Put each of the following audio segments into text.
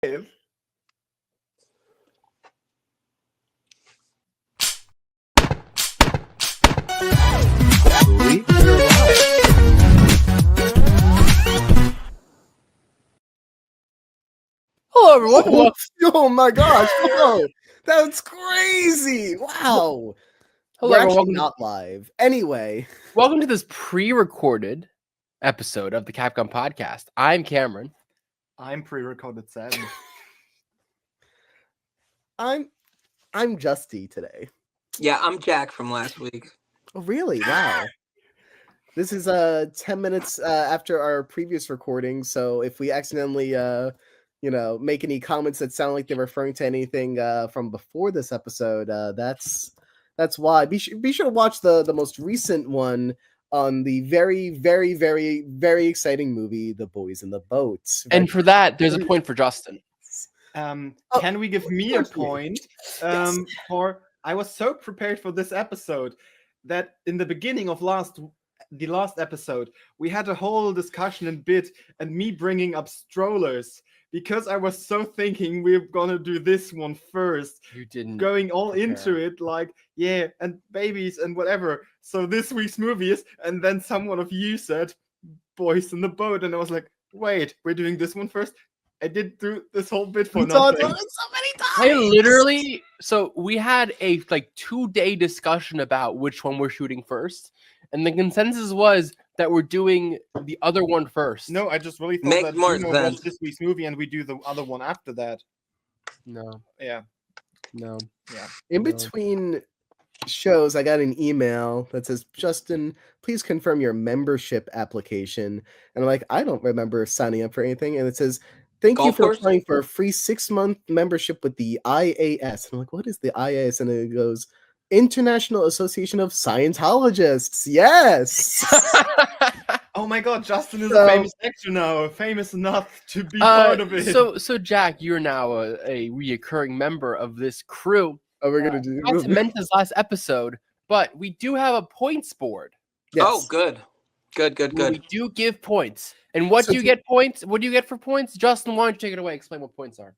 Hello, everyone. Oh my gosh! Whoa, that's crazy! Wow. Hello, We're everyone. actually not live. Anyway, Welcome to this pre-recorded episode of the Capcom Podcast. I'm Cameron. I'm pre-recorded 7. I'm Justy today. Yeah, I'm Jack from last week. Oh, really? Wow. This is 10 minutes after our previous recording, so if we accidentally make any comments that sound like they're referring to anything from before this episode, that's why. Be sure to watch the most recent one on the very, very, very, very exciting movie, The Boys in the Boat. And for that, there's a point for Justin. Can we give me a point? Yes. For I was so prepared for this episode that in the beginning of the last episode, we had a whole discussion and bit and me bringing up strollers because I was so thinking we're gonna do this one first. You didn't going all prepare. into it like, yeah, and babies and whatever. So this week's movie is, and then someone of you said Boys in the Boat, and I was like, wait, we're doing this one first? I did do this whole bit for nothing. So many times. So we had a 2-day discussion about which one we're shooting first, and the consensus was that we're doing the other one first. No, I just really thought Makes that more Juno sense. watched this week's movie and we do the other one after that. No. Yeah. In between shows, I got an email that says, Justin, please confirm your membership application. And I'm like, I don't remember signing up for anything. And it says, thank you Golf for course? applying for a free 6-month membership with the IAS. And I'm like, what is the IAS? And it goes, International Association of Scientologists. Yes. Oh my god, Justin is So- a famous actor now, famous enough to be part of it. So Jack, you're now a reoccurring member of this crew. Oh, we're going to do Not to mention this last episode, but we do have a points board. Yes. Oh, good. Where we do give points. And what So do you get points? What do you get for points? Justin, why don't you take it away? Explain what points are.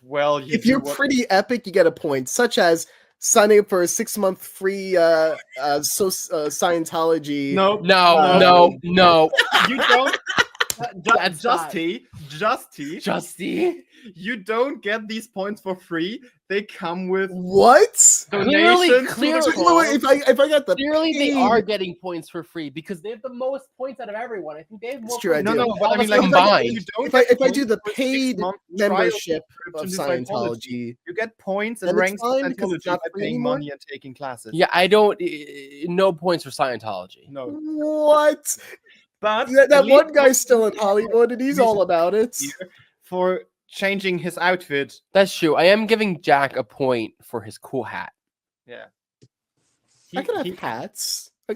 Well, If you're pretty epic, you get a point, such as signing up for a 6-month free Scientology. No. You don't. That's not- Justy, you don't get these points for free. They come with What? donations. Clearly- to the Wait, cause. if I got the Clearly, they paid- are getting points for free because they have the most points out of everyone. I think they have more. It's true, I points do. than No, all but I of mean, us combined. you don't If I get do the points for paid 6-month trial membership of subscription to Scientology, you get points Then and it's ranks in fine because it's Scientology not by free paying anymore? money and taking classes. Yeah, I don't. No points for Scientology. No, what? but That at least one guy's still in Hollywood, and he's all about it. for changing his outfit. That's true. I am giving Jack a point for his cool hat. Yeah. I could have hats. I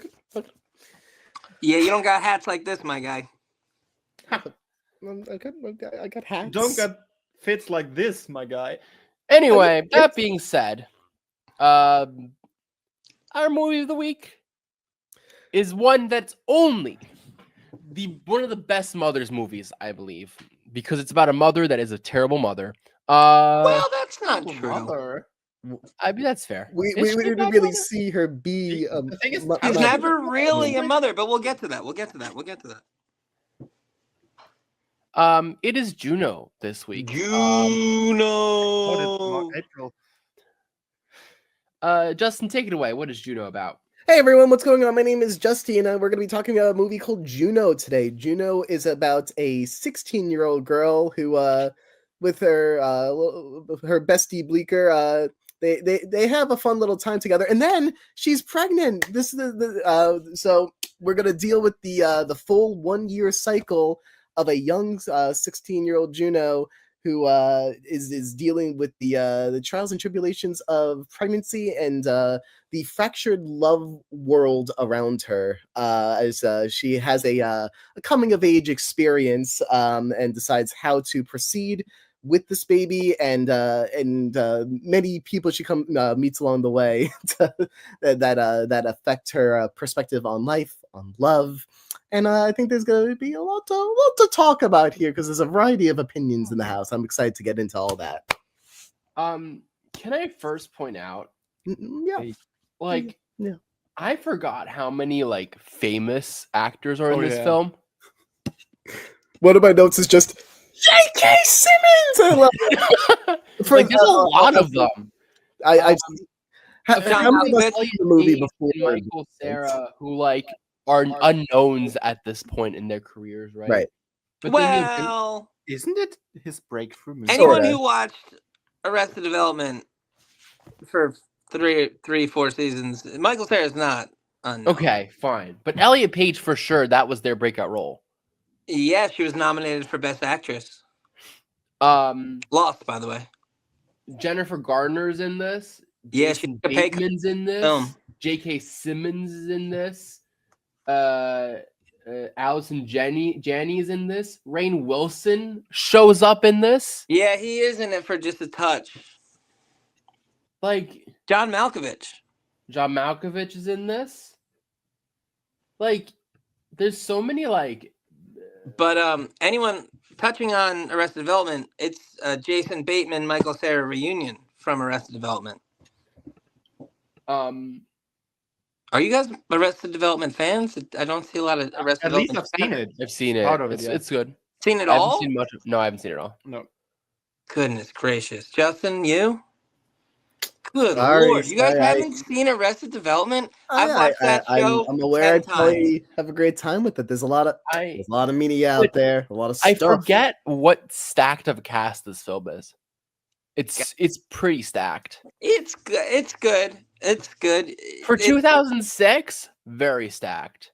Yeah, you don't got hats like this, my guy. got hats. Don't get fits like this, my guy. Anyway, that being said, our movie of the week is one that's only one of the best mother's movies, I believe, because it's about a mother that is a terrible mother. Well, that's not true. Mother. I mean, that's fair. We Is she a didn't bad really mother? see her be. The thing is, She's I'm never really a mother, but we'll get to that. It is Juno this week. Juno. April. Justin, take it away. What is Juno about? Hey everyone, what's going on? My name is Justy, and we're going to be talking about a movie called Juno today. Juno is about a 16-year-old girl who, with her bestie Bleecker, they have a fun little time together, and then she's pregnant. This is so we're going to deal with the full 1-year cycle of a young 16-year-old Juno who is dealing with the trials and tribulations of pregnancy and the fractured love world around her as she has a coming of age experience and decides how to proceed with this baby and many people she meets along the way that affect her perspective on life, on love. And I think there's going to be a lot to talk about here because there's a variety of opinions in the house. I'm excited to get into all that. Can I first point out, Yeah. like, Yeah. I forgot how many like famous actors are in this yeah. film. One of my notes is just J.K. Simmons. I love it. Like, there's a lot of them. I've John how many of us Malkovich, seen the movie Page before? and Michael Cera, who like are unknowns at this point in their careers, right? Right. But then you have Isn't it his breakthrough movie? anyone Sorta. who watched Arrested Development for 4 seasons, Michael Cera is not unknown. okay, fine. But Elliot Page, for sure, that was their breakout role. Yeah, she was nominated for Best Actress. Lost, by the way. Jennifer Gardner's in this. Yeah, Jason she took a Bateman's in this. film. J.K. Simmons is in this. Allison Janney's in this. Rainn Wilson shows up in this. Yeah, he is in it for just a touch. Like, John Malkovich. John Malkovich is in this. Like, there's so many like. But anyone touching on Arrested Development, it's Jason Bateman, Michael Cera reunion from Arrested Development. Are you guys Arrested Development fans? I don't see a lot of Arrested At least Development. I've seen it. I've seen it. Part of it, yeah. It's good. Seen it I haven't all? seen much of, no, I haven't seen it all. No. Goodness gracious. Justin, you? Good Sorry, Lord. You guys sorry, haven't seen Arrested Development? I've I- watched that show I'm aware 10 I'd probably times. have a great time with it. There's a lot of I media out there, a lot of I stuff. forget what stacked of a cast this film is. It's pretty stacked. It's good. It's good. It's good. For It's- 2006, very stacked.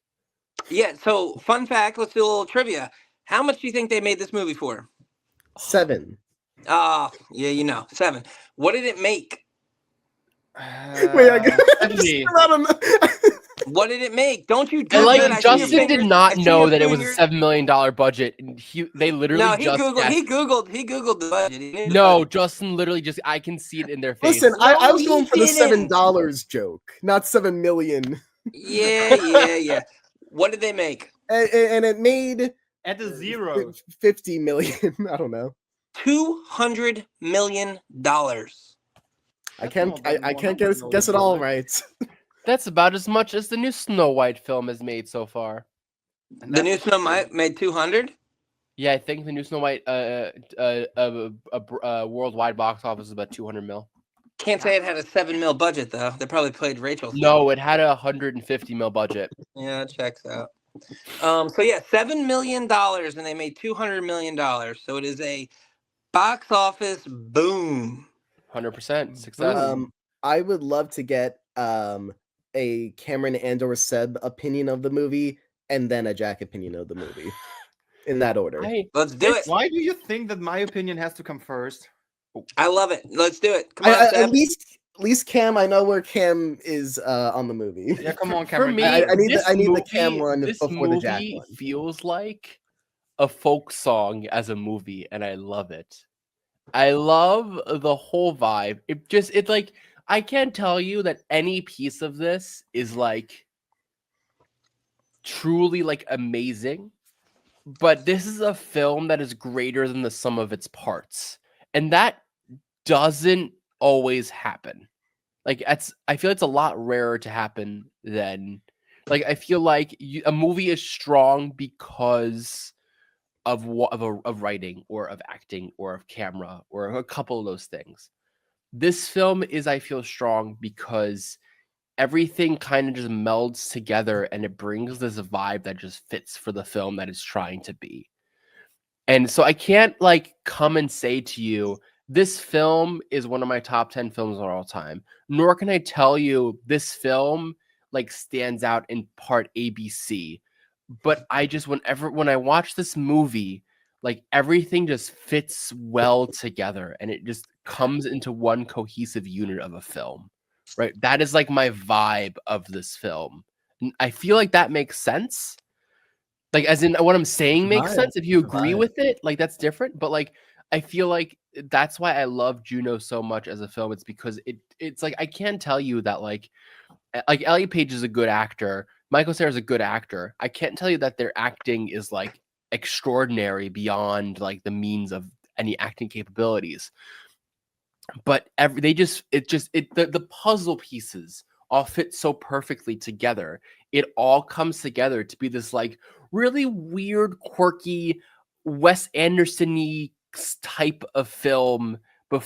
Yeah, so fun fact, let's do a little trivia. How much do you think they made this movie for? 7. Ah, yeah, you know, 7. What did it make? Wait, I got 70. I don't know. What did it make? Don't you And Google like it. I see your Justin did fingers- not I see know your that it was a fingers. $7 million budget. And they literally No, he just googled. guessed. He googled the budget. He knew the No, budget. Justin literally just I can see it in their face. Listen, I No, was he going for the didn't. $7 joke, not 7 million. Yeah. What did they make? And it made At a zero. 50 million. I don't know. $200 million. I can't guess it all right. That's about as much as the new Snow White film has made so far. The new Snow White made 200. Yeah, I think the new Snow White worldwide box office is about 200 mil. Can't say it had a 7 mil budget though. They probably played Rachel. No, it had a 150 mil budget. Yeah, it checks out. So yeah, $7 million, and they made $200 million. So it is a box office boom. 100% success. I would love to get a Cameron and/or Seb opinion of the movie, and then a Jack opinion of the movie, in that order. Let's do it. Why do you think that my opinion has to come first? I love it. Let's do it. Come on, Seb. At least Cam, I know where Cam is on the movie. Yeah, come on, For Cameron. me, I need this the Cam one this before the Jack movie one. feels like a folk song as a movie, and I love it. I love the whole vibe. It's like I can't tell you that any piece of this is like truly like amazing, but this is a film that is greater than the sum of its parts, and that doesn't always happen. Like I feel it's a lot rarer to happen than like I feel like a movie is strong because of writing or of acting or of camera or a couple of those things. This film is, I feel, strong because everything kind of just melds together and it brings this vibe that just fits for the film that it's trying to be. And so I can't like come and say to you, this film is one of my top 10 films of all time, nor can I tell you this film like stands out in part ABC. But I just, when I watch this movie, like everything just fits well together and it just comes into one cohesive unit of a film, right? That is like my vibe of this film. And I feel like that makes sense. Like, as in what I'm saying makes sense. If you agree with it, like that's different. But like, I feel like that's why I love Juno so much as a film. It's because it's like I can tell you that like Elliot Page is a good actor. Michael Cera is a good actor. I can't tell you that their acting is like extraordinary beyond like the means of any acting capabilities. But the puzzle pieces all fit so perfectly together. It all comes together to be this like really weird, quirky, Wes Anderson-y type of film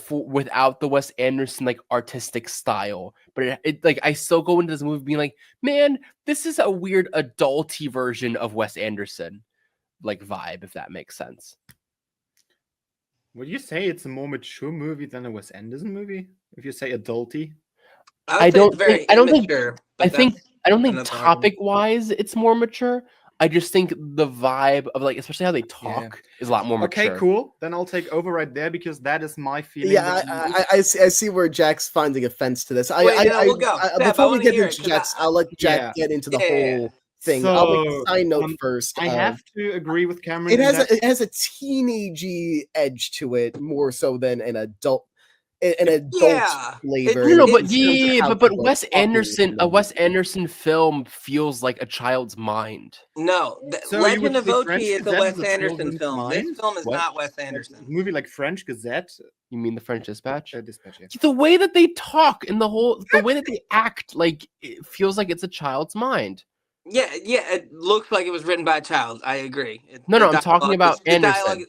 without the Wes Anderson like artistic style. But it like I still go into this movie being like, man, this is a weird adulty version of Wes Anderson like vibe, if that makes sense. Would you say it's a more mature movie than a Wes Anderson movie? If you say adulty, I don't think I don't think another argument. topic wise it's more mature. I just think the vibe of like, especially how they talk, is a lot more mature. Okay, cool. Then I'll take over right there because that is my feeling. Yeah, I see where Jack's finding offense to this. We'll go. Seb, Before we wanna get hear into it, 'cause Jack's, I'll let Jack get into the whole thing. I'll make a side note first. I have to agree with Cameron. It has a teenagey edge to it more so than an adult flavor. No, but Wes Anderson, a Wes Anderson film feels like a child's mind. No, Legend of Ochi is a Wes Anderson film. This film is not Wes Anderson. A movie like French Gazette. You mean the French Dispatch? Dispatch, yeah. The way that they talk and the way that they act, like it feels like it's a child's mind. Yeah, it looks like it was written by a child. I agree. I'm talking about Anderson.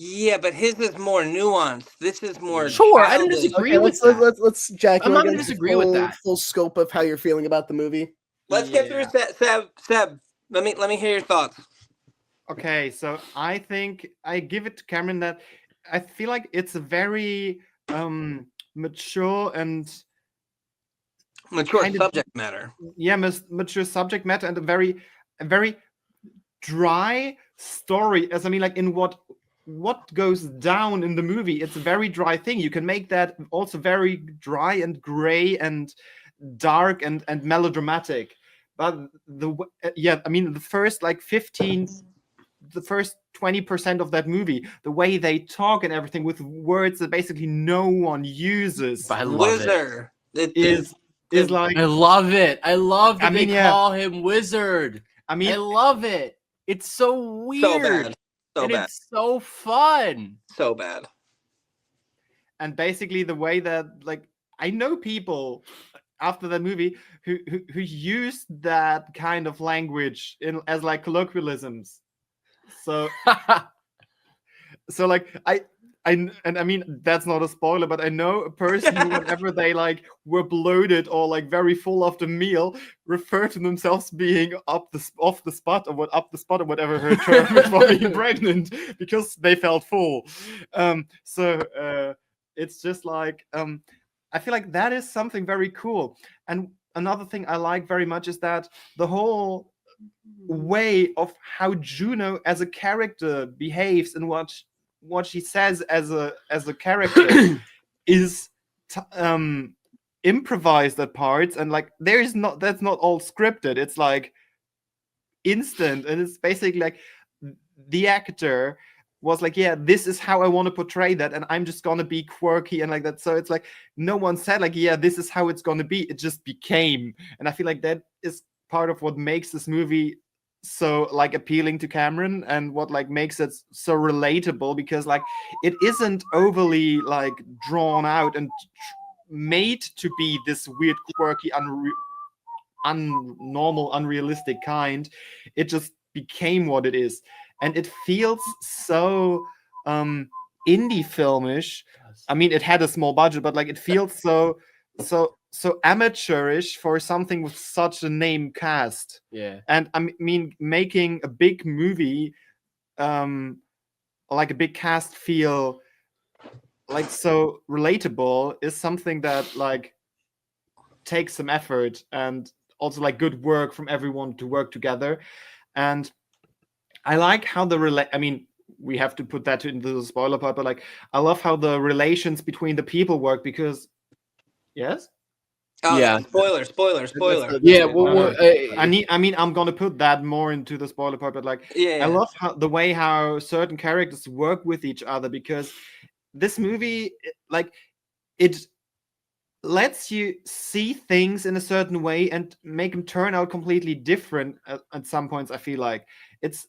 Yeah, but his is more nuanced. This is more. Sure, I don't disagree with that. Let's Jack. I'm not going to disagree with that. Full scope of how you're feeling about the movie. Let's get through Seb. Let me hear your thoughts. Okay, so I think I give it to Cameron that I feel like it's a very mature and subject matter. Yeah, mature subject matter and a very dry story. As I mean, like in what goes down in the movie, it's a very dry thing. You can make that also very dry and gray and dark and melodramatic. But the first like 20% of that movie, the way they talk and everything with words that basically no one uses. I love it. Is like, I love it. I love that they call him Wizard. I love it. It's so weird. So bad. It's so fun. So bad. And basically the way that like I know people after that movie who used that kind of language as like colloquialisms. So like I mean that's not a spoiler, but I know a person who whenever they like were bloated or like very full after meal refer to themselves being off the spot or whatever her term is for being pregnant because they felt full. So it's just like I feel like that is something very cool. And another thing I like very much is that the whole way of how Juno as a character behaves and what she says as a character is improvised at parts, and like that's not all scripted. It's like instant, and it's basically like the actor was like, yeah, this is how I want to portray that, and I'm just gonna be quirky and like that. So it's like no one said like, yeah, this is how it's gonna be. It just became, and I feel like that is part of what makes this movie so like appealing to Cameron and what like makes it so relatable, because like it isn't overly like drawn out and made to be this weird, quirky, unnormal, unrealistic kind. It just became what it is, and it feels so indie filmish. I mean, it had a small budget, but like it feels so amateurish for something with such a name cast. Yeah. And I mean, making a big movie, like a big cast feel like so relatable is something that like takes some effort and also like good work from everyone to work together. And I like how I mean, we have to put that into the spoiler part, but like I love how the relations between the people work, because yes. Oh Yeah. yeah, spoiler. Yeah, I mean, I'm gonna put that more into the spoiler part, but like, Yeah. I love the way how certain characters work with each other, because this movie, like, it lets you see things in a certain way and make them turn out completely different at some points. I feel like it's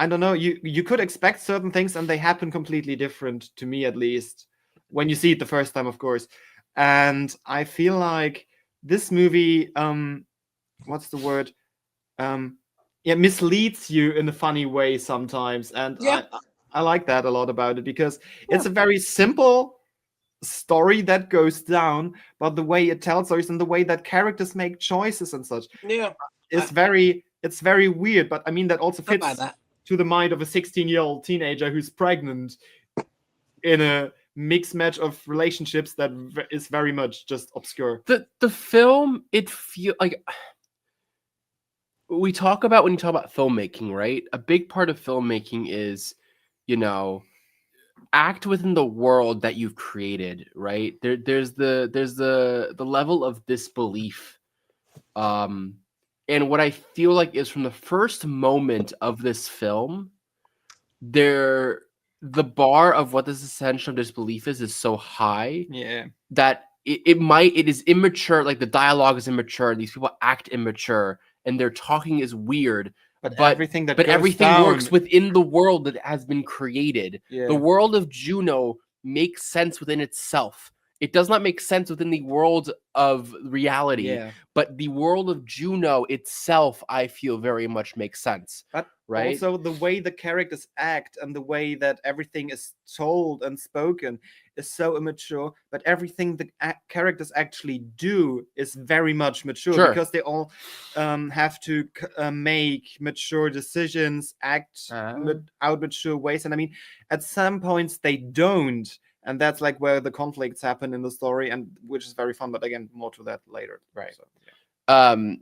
I don't know, you could expect certain things and they happen completely different, to me at least, when you see it the first time, of course. And I feel like this movie, what's the word? Yeah, misleads you in a funny way sometimes, and Yeah. I like that a lot about it, because it's a very simple story that goes down, but the way it tells stories and the way that characters make choices and such Yeah. is it's very weird. But I mean, that also Not bad, fits that. to the mind of a 16-year-old teenager who's pregnant in a mixed match of relationships that is very much just obscure. The film, it feel like we talk about when you talk about filmmaking, right? A big part of filmmaking is, you know, act within the world that you've created, right? There's the level of disbelief. And what I feel like is from the first moment of this film, the bar of what this essential disbelief is so high Yeah. that it is immature, like the dialogue is immature, these people act immature, and their talking is weird, But but everything that but goes everything down, works within the world that has been created. Yeah. The world of Juno makes sense within itself. It does not make sense within the world of reality, Yeah. but the world of Juno itself, I feel, very much makes sense. But right? also the way the characters act and the way that everything is told and spoken is so immature, but everything the characters actually do is very much mature, Sure. because they all have to make mature decisions, act out mature ways. And I mean, at some points they don't. And that's like where the conflicts happen in the story, and which is very fun. But again, more to that later. Right. So, yeah.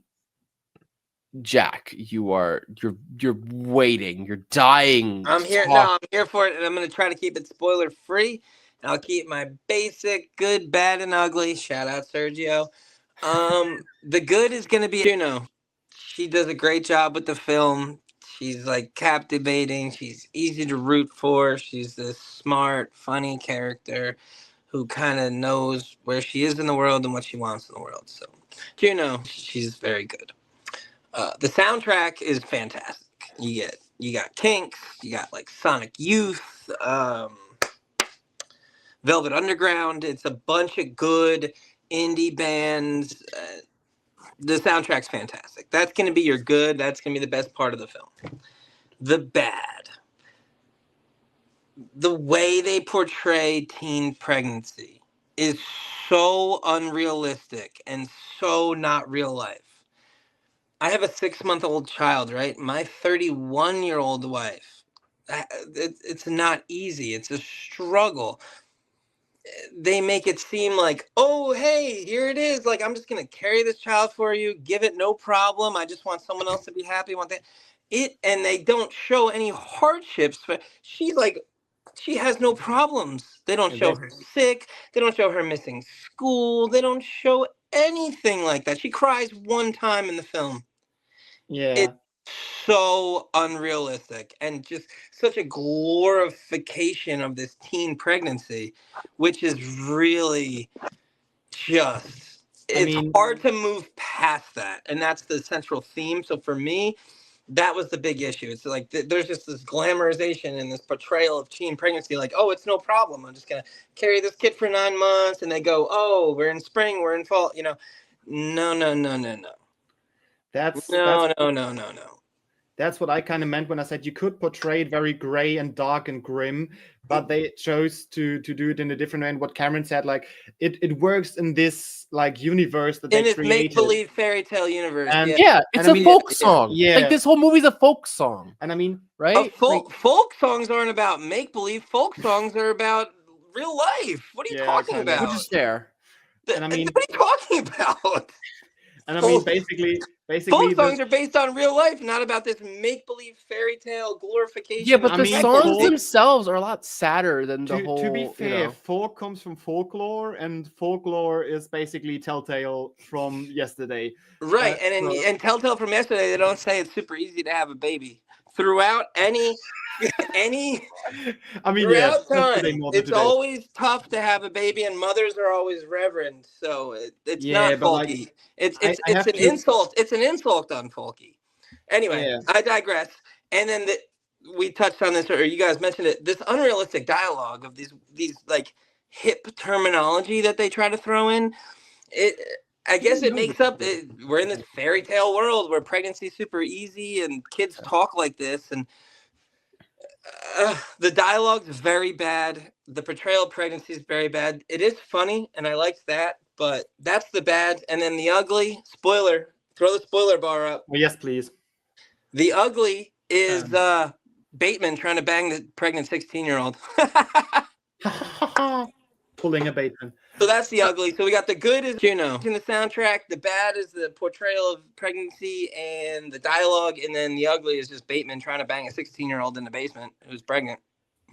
Jack, you're waiting, you're dying. I'm to here. talk. No, I'm here for it, and I'm gonna try to keep it spoiler free. And I'll keep my basic good, bad, and ugly. Shout out Sergio. The good is gonna be Juno. She does a great job with the film. She's like captivating. She's easy to root for. She's this smart, funny character who kind of knows where she is in the world and what she wants in the world. So, Juno, she's very good. The soundtrack is fantastic. You got Kinks, you got like Sonic Youth, Velvet Underground. It's a bunch of good indie bands. The soundtrack's fantastic. That's going to be your good. That's going to be the best part of the film. The bad. The way they portray teen pregnancy is so unrealistic and so not real life. I have a 6-month-old child, right? My 31-year-old wife. It's not easy. It's a struggle. They make it seem like, oh, hey, here it is. Like, I'm just going to carry this child for you, give it no problem. I just want someone else to be happy. Want that. And they don't show any hardships. But she's like, she has no problems. They don't show her sick. They don't show her missing school. They don't show anything like that. She cries one time in the film. Yeah. It's so unrealistic and just such a glorification of this teen pregnancy, which is really just, it's hard to move past that. And that's the central theme. So for me, that was the big issue. It's like there's just this glamorization and this portrayal of teen pregnancy, like, oh, it's no problem. I'm just going to carry this kid for 9 months. And they go, oh, we're in spring, we're in fall. No. That's No. That's what I kind of meant when I said you could portray it very gray and dark and grim, but they chose to do it in a different way. And what Cameron said, like, it works in this like universe that they created. In this make-believe fairy tale universe. And, yeah, it's a folk song. Yeah. Like, this whole movie's a folk song. And I mean, right? Folk songs aren't about make-believe. Folk songs are about real life. What are you talking about? Which is fair. And I mean, what are you talking about? And I Full- mean, basically, Folk this, songs are based on real life, not about this make-believe fairy tale glorification. Yeah, but I the mean, songs folk- themselves are a lot sadder than the whole. to be fair, you know. folk comes from folklore, and folklore is basically Telltale from yesterday. Right, and so- and Telltale from yesterday, they don't say it's super easy to have a baby. Throughout any I mean, yeah, throughout yesterday time, more than it's today. always tough to have a baby, and mothers are always reverend. So it's Yeah, not but, like, folky. It's I it's have an to- insult. It's an insult on folky. Anyway, Yeah. I digress. And then we touched on this, or you guys mentioned it. This unrealistic dialogue of these like hip terminology that they try to throw in. I guess it makes up. We're in this fairy tale world where pregnancy's super easy and kids talk like this, and the dialogue's very bad. The portrayal of pregnancy is very bad. It is funny, and I liked that, but that's the bad. And then the ugly, spoiler, throw the spoiler bar up. Oh, yes, please. The ugly is Bateman trying to bang the pregnant 16-year-old. Pulling a Bateman. So that's the ugly. So we got the good is Juno in the soundtrack. The bad is the portrayal of pregnancy and the dialogue. And then the ugly is just Bateman trying to bang a 16-year-old in the basement who's pregnant.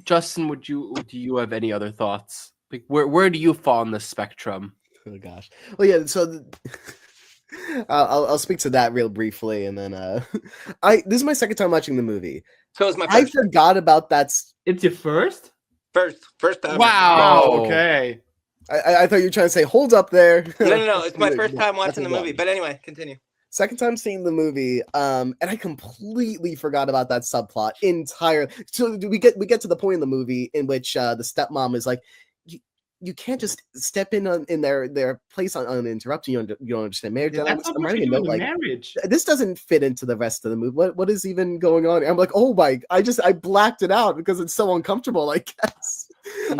Justin, do you have any other thoughts? Like, where do you fall on the spectrum? Oh gosh. Well, yeah. So I'll speak to that real briefly, and then this is my second time watching the movie. So it's my I first. forgot about that. It's your first? First time. Wow. Oh, okay. I thought you were trying to say, hold up there. No. It's my first time That's watching the a movie. But anyway, continue. Second time seeing the movie, and I completely forgot about that subplot entirely. So we get to the point in the movie in which the stepmom is like, you can't just step in their place uninterrupted. You don't understand marriage. Yeah, that's not what you do in a marriage. This doesn't fit into the rest of the movie. What is even going on? I'm like, oh my! I blacked it out because it's so uncomfortable. I guess.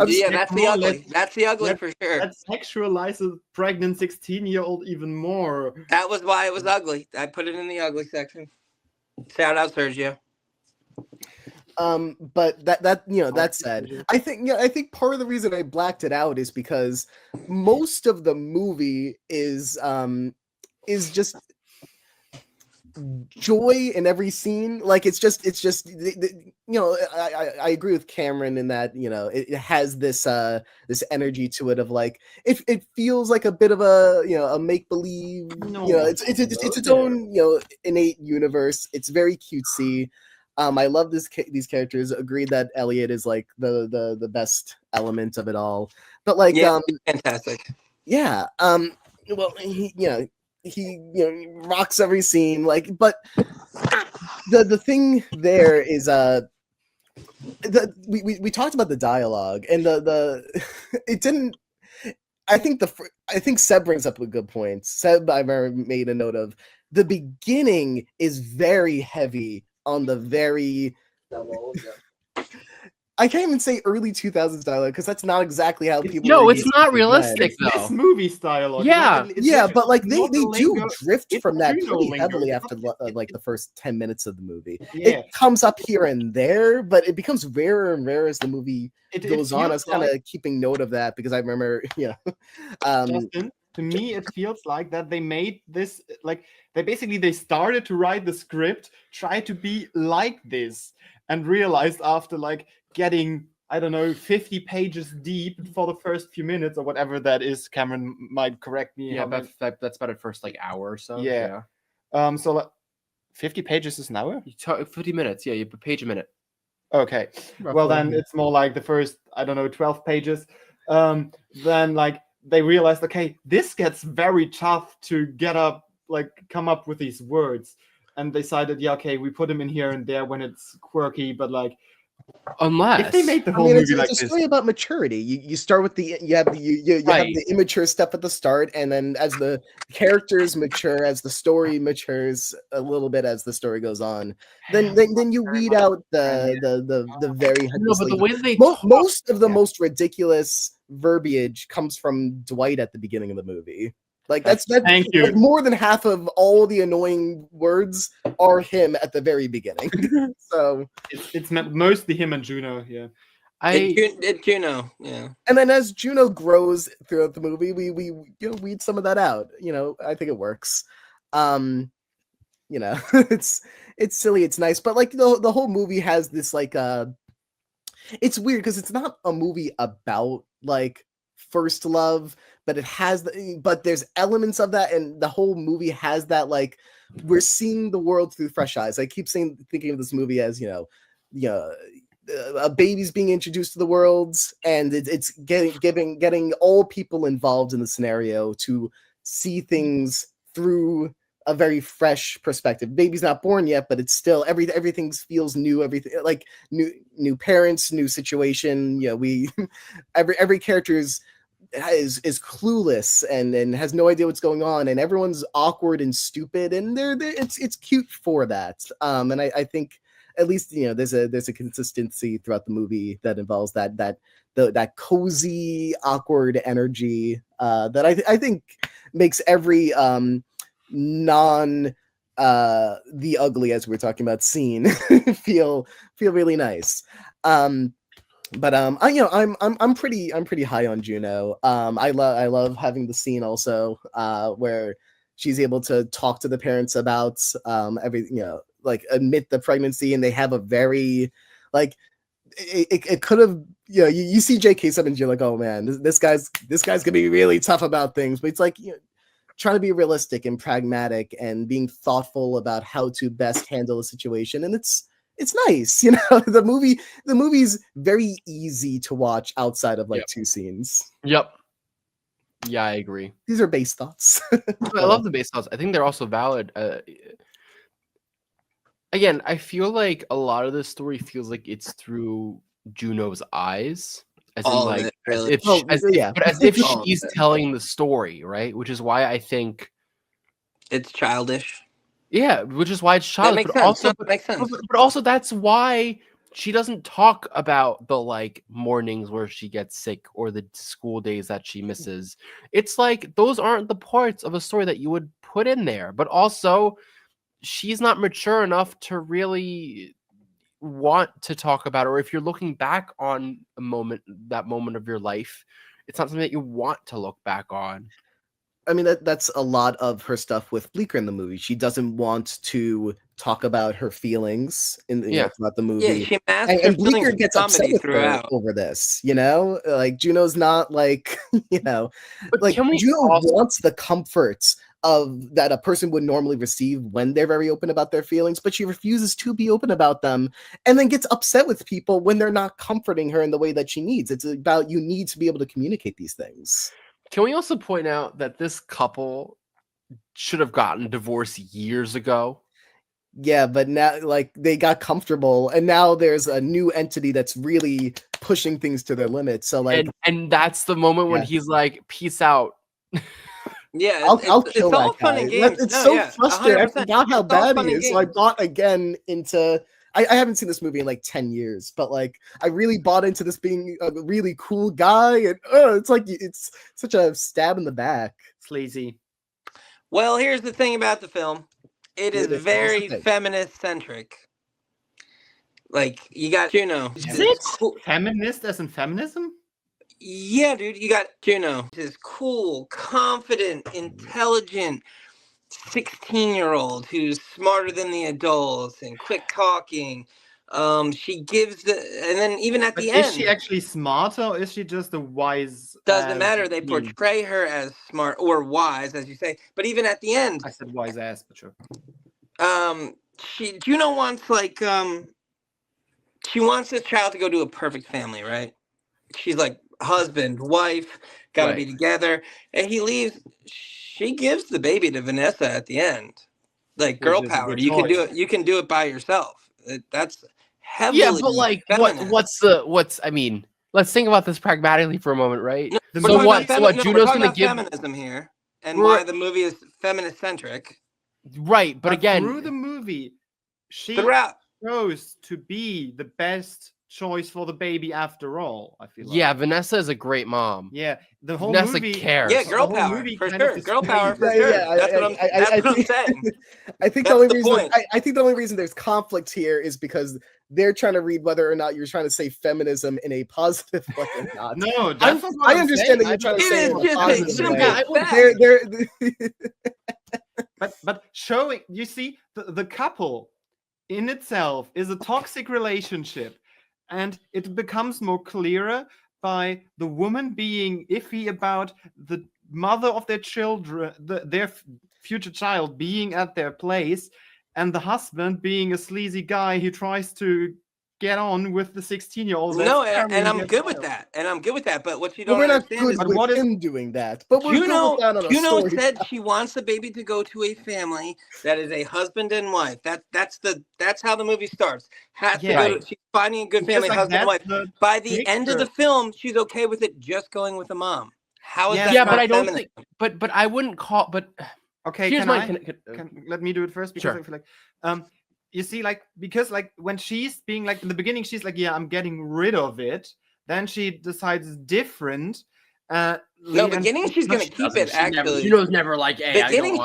Yeah, that's the ugly. That's the ugly for sure. That sexualizes pregnant 16-year-old even more. That was why it was ugly. I put it in the ugly section. Shout out Sergio. But that said, I think part of the reason I blacked it out is because most of the movie is just joy in every scene. Like it's just I agree with Cameron in that it has this energy to it of like it feels like a bit of a make believe. It's its own innate universe. It's very cutesy. I love these characters. Agreed that Elliot is like the best element of it all. But like fantastic. Yeah. Well, he rocks every scene. Like, but the thing there is we talked about the dialogue and the it didn't. I think Seb brings up a good point. Seb, I've made a note of. The beginning is very heavy on the very. I can't even say early 2000s dialogue because that's not exactly how people. No, it's not realistic It's though. this movie's dialogue. Yeah, yeah, but like they not the do lingo. drift It's from that Juno pretty lingo. heavily It's after not- like the first 10 minutes of the movie. Yeah. It comes up here and there, but it becomes rarer and rarer as the movie It goes on. I feels was kind of like- keeping note of that because I remember, Justin, to me, it feels like that they made this like they started to write the script, try to be like this, and realized after like getting 50 pages deep for the first few minutes or whatever that is. Cameron might correct me. Yeah, that's about it. First like hour or so. Yeah. So like 50 pages is an hour. 50 minutes. Yeah, you page a minute. Okay. Well, then it's more like the first 12 pages. Then like they realized, okay, this gets very tough to come up with these words, and decided, yeah, okay, we put them in here and there when it's quirky, but like Unless if they made the whole movie like it's a this. story about maturity. You start with you have the immature stuff at the start, and then as the characters mature, as the story matures a little bit as the story goes on, then you weed out the very no, but the way that they most of the most ridiculous verbiage comes from Dwight at the beginning of the movie. Like that's Thank you. like, more than half of all the annoying words are him at the very beginning. So it's mostly him and Juno. Yeah. It's Juno. Yeah. and then as Juno grows throughout the movie, we weed some of that out. I think it works. You know, it's silly, it's nice, but like the whole movie has this like it's weird because it's not a movie about like first love, but but there's elements of that, and the whole movie has that like we're seeing the world through fresh eyes. I keep thinking of this movie as a baby's being introduced to the world, and it's getting all people involved in the scenario to see things through a very fresh perspective. Baby's not born yet, but it's still everything feels new. Everything like new parents, new situation. We every character is clueless and has no idea what's going on, and everyone's awkward and stupid, and it's cute for that. And I think at least there's a consistency throughout the movie that involves that cozy awkward energy that I think makes every non the ugly, as we're talking about, scene feel really nice. But I'm pretty high on Juno. I love having the scene also where she's able to talk to the parents about everything, like admit the pregnancy, and they have a very like it could have you see J.K. Simmons, you're like, oh man, this guy's gonna be really tough about things, but it's like trying to be realistic and pragmatic and being thoughtful about how to best handle a situation, and it's nice. The movie's very easy to watch outside of like two scenes. Yep. Yeah, I agree. These are base thoughts. I love the base thoughts. I think they're also valid. Again, I feel like a lot of this story feels like it's through Juno's eyes. As All in, of like, it, really. as if All of she's it. telling the story, right? Which is why I think It's childish. Yeah, which is why it's That childish. makes But sense. also, No, that makes sense. but also that's why she doesn't talk about the like mornings where she gets sick or the school days that she misses. It's like those aren't the parts of a story that you would put in there. But also, she's not mature enough to really want to talk about it. Or if you're looking back on that moment of your life, it's not something that you want to look back on. I mean, that's a lot of her stuff with Bleecker in the movie. She doesn't want to talk about her feelings throughout the movie. Yeah, she masks her and Bleecker feelings gets with upset comedy with her throughout. over this. Like Juno's not like But like can we Juno also- wants the comforts of that a person would normally receive when they're very open about their feelings, but she refuses to be open about them, and then gets upset with people when they're not comforting her in the way that she needs. It's about you need to be able to communicate these things. Can we also point out that this couple should have gotten divorced years ago? Yeah, but now like they got comfortable, and now there's a new entity that's really pushing things to their limits. So like, and that's the moment when he's like, "Peace out." Yeah, I'll kill all that fun guy. and games. It's No, so yeah, frustrating. I 100%. forgot how It's all bad fun he and is. So I games. bought again into. I haven't seen this movie in like 10 years, but like I really bought into this being a really cool guy, and it's like it's such a stab in the back. Sleazy. Well, here's the thing about the film. It is very feminist centric. Like you got Juno. Is it feminist as in feminism? Yeah, dude, you got Juno. This cool, confident, intelligent 16-year-old who's smarter than the adults and quick talking. She gives and then even at the end, is she actually smarter, or is she just a wise? Doesn't matter. They portray her as smart or wise, as you say. But even at the end, I said wise ass, but sure. Juno wants she wants this child to go to a perfect family, right? She's like husband, wife, got to be together, and he leaves. She gives the baby to Vanessa at the end, like girl power. You can do it. You can do it by yourself. That's heavily. Yeah, but like, what's? I mean, let's think about this pragmatically for a moment, right? No, so what Juno's going to give feminism here, and why the movie is feminist centric. Right, but again, through the movie, she chose to be the best choice for the baby after all. I feel like. Yeah, Vanessa is a great mom. Yeah, the whole Vanessa movie cares. Yeah, girl power for sure. Girl power for sure. That's what I'm saying. I think I think the only reason there's conflict here is because they're trying to read whether or not you're trying to say feminism in a positive way or not. No, that's I understand that you're trying to say it in a positive way. but showing, you see, the couple in itself is a toxic relationship, and it becomes more clearer by the woman being iffy about the mother of their children, their future child being at their place, and the husband being a sleazy guy who tries to get on with the 16-year-old. No, and I'm good with that. And I'm good with that. But what you But don't we're not understand good is with him doing that. But we're good with that on a Juno story. said she wants the baby to go to a family that is a husband and wife. That's how the movie starts. Has to go to, she's finding a good family, husband and wife. By the end of the film, she's okay with it just going with the mom. How is that? Yeah, not but I don't feminine? think. But I wouldn't call. But okay, here's let me do it first, because Sure. I feel like you see, like, because like when she's being like in the beginning, she's like, yeah, I'm getting rid of it. Then she decides different. Beginning she's going to keep it. Actually, Juno's never like, hey, beginning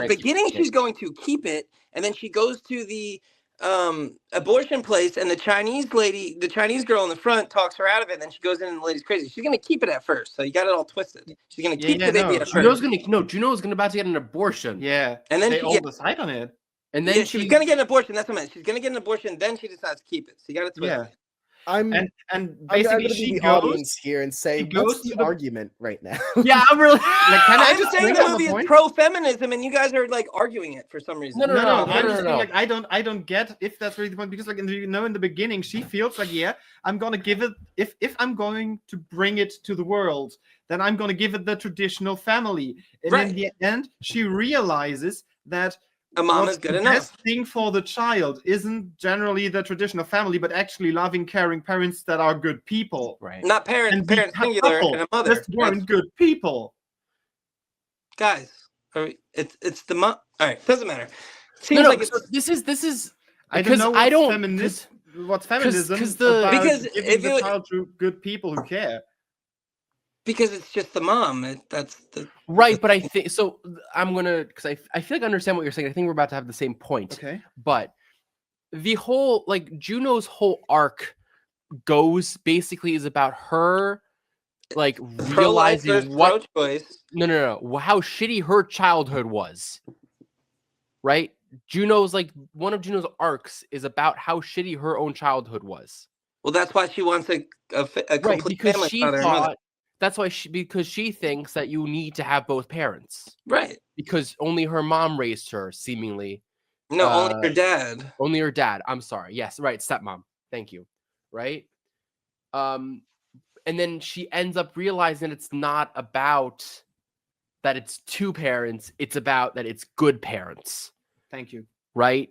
beginning she's going to keep it, and then she goes to the abortion place, and the Chinese girl in the front talks her out of it, and then she goes in and the lady's crazy. She's going to keep it at first, so you got it all twisted. She's going to keep the baby at first. Juno's about to get an abortion. Yeah, and then they all decide on it. And then she's going to get an abortion. That's what I meant. She's going to get an abortion, then she decides to keep it. So you got to twist it. And I'm basically going to be the audience here and say, what's the argument right now? Yeah, I'm really. Like, I'm saying the movie is pro-feminism, and you guys are like arguing it for some reason. No. I'm just saying, like, I don't get if that's really the point, because like in the beginning she feels like, yeah, I'm gonna give it, if I'm going to bring it to the world, then I'm gonna give it the traditional family. And in the end, she realizes that a mom is good enough. The best thing for the child isn't generally the traditional family, but actually loving, caring parents that are good people. Right. Not parents singular, and a mother. Just born good people. Guys, it's the mom. All right, doesn't matter. Seems like this is. I don't know what's feminism because giving the child to good people who care. Because it's just the mom. That's the right. But I think so. I'm gonna, because I feel like I understand what you're saying. I think we're about to have the same point. Okay. But the whole, like, Juno's whole arc basically is about her, like, realizing what pro-choice. No, how shitty her childhood was. Right. Juno's, like, one of Juno's arcs is about how shitty her own childhood was. Well, that's why she wants a complete family. That's why because she thinks that you need to have both parents. Right. Because only her mom raised her, seemingly. No, only her dad. Only her dad. I'm sorry. Yes, right. Stepmom. Thank you. Right. And then she ends up realizing it's not about that it's two parents. It's about that it's good parents. Thank you. Right.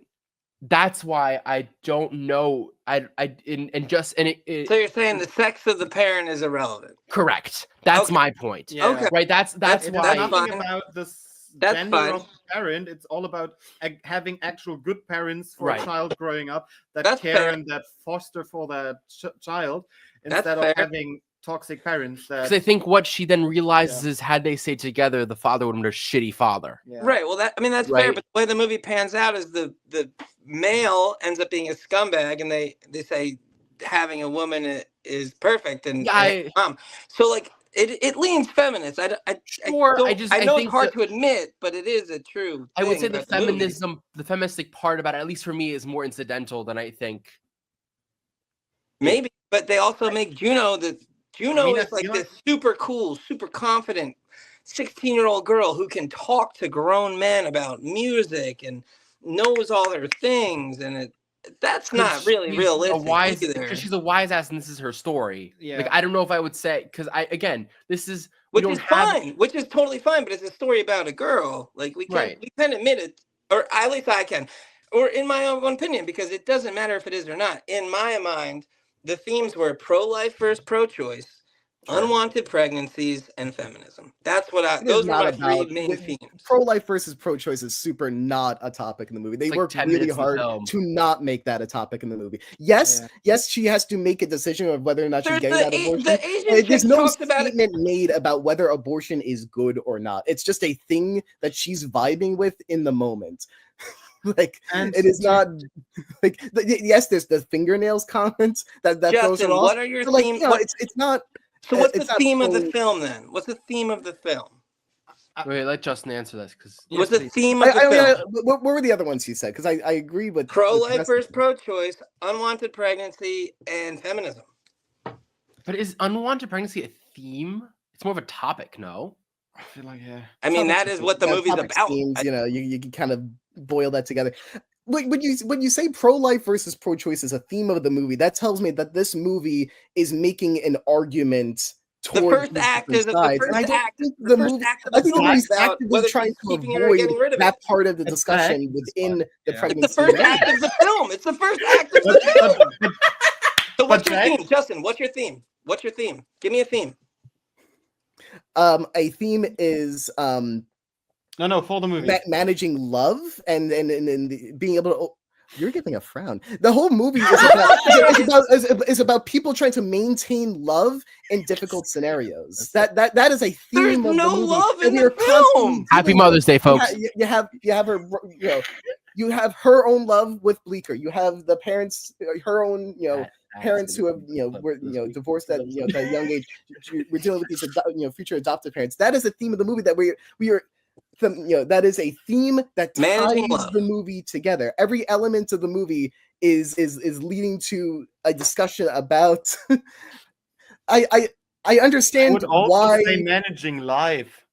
That's why I don't know. So you're saying the sex of the parent is irrelevant? Correct. That's my point. Yeah. Okay. Right. That's why. It's nothing about the gender of the parent. It's all about having actual good parents for a child growing up that care and that foster for that child instead of having toxic parents. Because I think what she then realizes is, had they stayed together, the father would have been a shitty father. Yeah. Right. Well, that's fair. But the way the movie pans out is the male ends up being a scumbag, and they say having a woman is perfect, and mom. So like it leans feminist. I know it's hard to admit, but it is a true thing. I would say the feministic part about it, at least for me, is more incidental than I think. Maybe, but they also make Juno is like this super cool, super confident 16-year-old girl who can talk to grown men about music and knows all their things, and that's not really realistic either. Because she's a wise ass, and this is her story. Yeah. Like, I don't know if I would say, because this is which is totally fine, but it's a story about a girl. Like we can admit it, or at least I can, or in my own opinion, because it doesn't matter if it is or not. In my mind, the themes were pro-life versus pro-choice, unwanted pregnancies, and feminism. That's what those are my three main themes. Pro-life versus pro-choice is super not a topic in the movie. They worked really hard to not make that a topic in the movie. Yes, she has to make a decision of whether or not she's getting that abortion. There's no statement made about whether abortion is good or not. It's just a thing that she's vibing with in the moment. It is not like yes, there's the fingernails comments that Justin, throws her off. What are your themes? It's not. So what's the theme of the film then? What's the theme of the film? Wait, let Justin answer this because What's the theme of the film? What were the other ones you said? Because I agree with Pro-life versus pro-choice, unwanted pregnancy, and feminism. But is unwanted pregnancy a theme? It's more of a topic, no? I feel like I mean, that is what the movie's about. Themes, you can kind of boil that together. When you say pro-life versus pro-choice is a theme of the movie, that tells me that this movie is making an argument. The first act is I think the movie's actively trying to avoid that part of the discussion within the pregnancy. It's the first act of the film. It's the first act of the film. So what's your theme, Justin? What's your theme? What's your theme? Give me a theme. A theme is no for the movie managing love and being able to. You're giving a frown. The whole movie is about people trying to maintain love in difficult scenarios. That is a theme. There's of no the movie. love in the film. Happy Mother's Day, folks. You have her. You have her own love with Bleecker. You have the parents, her own parents who have were divorced at that young age. We're dealing with these future adoptive parents. That is a theme of the movie that we are. That is a theme that ties the movie together. Every element of the movie is leading to a discussion about. I understand why managing life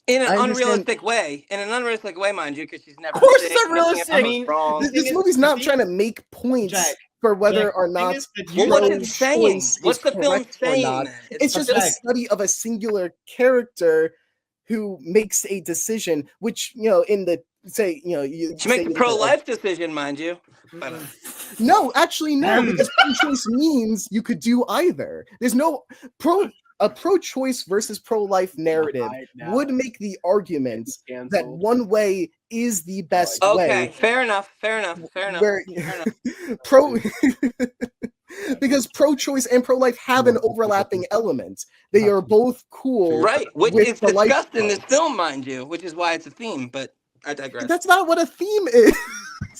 in an unrealistic way. In an unrealistic way, mind you, because she's never. Of course, it's unrealistic. I mean, this movie's not trying to make points. For whether or not what's it saying? What's the film saying? It's just a study of a singular character who makes a decision, which in the she makes a pro-life decision, mind you. But, no, actually, no, because pro-choice means you could do either. There's no a pro-choice versus pro-life narrative would make the argument that one way is the best way. Okay, fair enough. Because pro-choice and pro-life have an overlapping element. They are both cool. Right, which is discussed in this film, mind you, which is why it's a theme, but I digress. That's not what a theme is.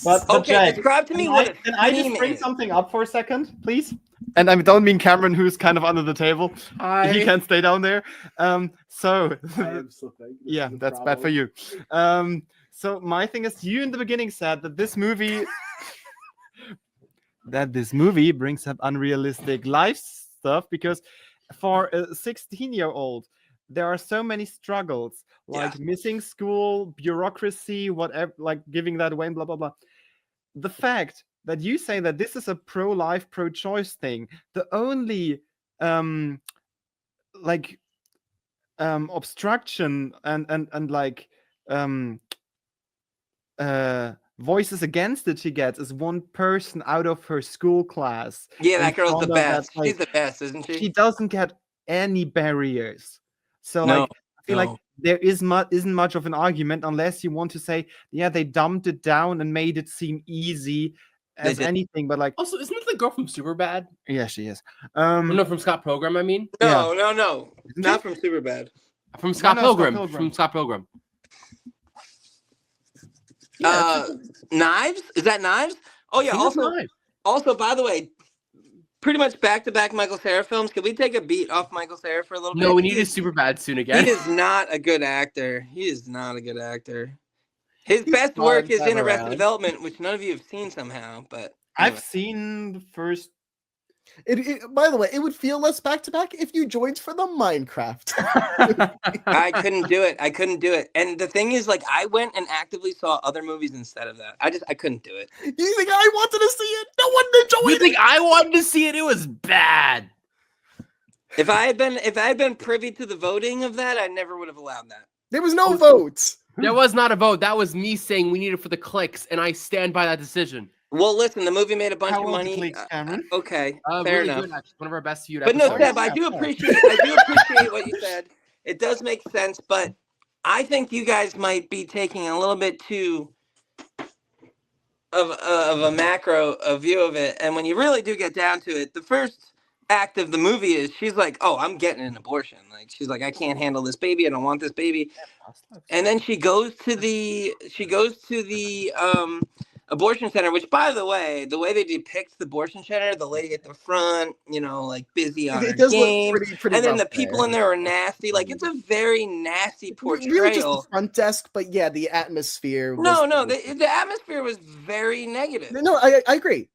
But okay, Jack, describe to me what can I just bring something up for a second, please? And I don't mean Cameron, who's kind of under the table. He can't stay down there. Yeah, that's bad for you. So my thing is, you in the beginning said that this movie brings up unrealistic life stuff because for a 16-year-old, there are so many struggles, like missing school, bureaucracy, whatever, like giving that away, and blah, blah, blah. The fact that you say that this is a pro-life, pro-choice thing, the only obstruction and voices against it she gets is one person out of her school class. Yeah, that girl's the best. She's the best, isn't she? She doesn't get any barriers. So I feel like there isn't much of an argument unless you want to say, they dumped it down and made it seem easy as anything. But also, isn't it the girl from Superbad? Yeah, she is. No, from Scott Pilgrim, I mean. No, not from Superbad. From Scott Pilgrim. From Scott Pilgrim. Knives? Is that Knives? Oh yeah. Also, by the way, pretty much back-to-back Michael Cera films. Can we take a beat off Michael Cera for a little bit? No, we need his Superbad soon again. He is not a good actor. His best work is in Arrested Development, which none of you have seen somehow. But anyway. I've seen the first. By the way, it would feel less back-to-back if you joined for the Minecraft. I couldn't do it. And the thing is, I went and actively saw other movies instead of that. I couldn't do it. You think I wanted to see it? No one enjoyed it. You think I wanted to see it? It was bad. If I had been privy to the voting of that, I never would have allowed that. There was no vote. There was not a vote. That was me saying we need it for the clicks, and I stand by that decision. Well, listen, the movie made a bunch of money. Clicks, okay, fair really enough. Good, one of our best viewed but episodes. No, Seb, I do appreciate what you said. It does make sense, but I think you guys might be taking a little bit too of a macro view of it. And when you really do get down to it, the first act of the movie is she's like, "Oh, I'm getting an abortion." She's like, "I can't handle this baby. I don't want this baby." And then she goes to the abortion center, which, by the way they depict the abortion center, the lady at the front, like busy on her It does look games, pretty and then rough the people there. in there are nasty. Like, it's a very nasty Really just the portrayal. front desk, but yeah, the atmosphere was... No, the atmosphere was very negative. No, I agree.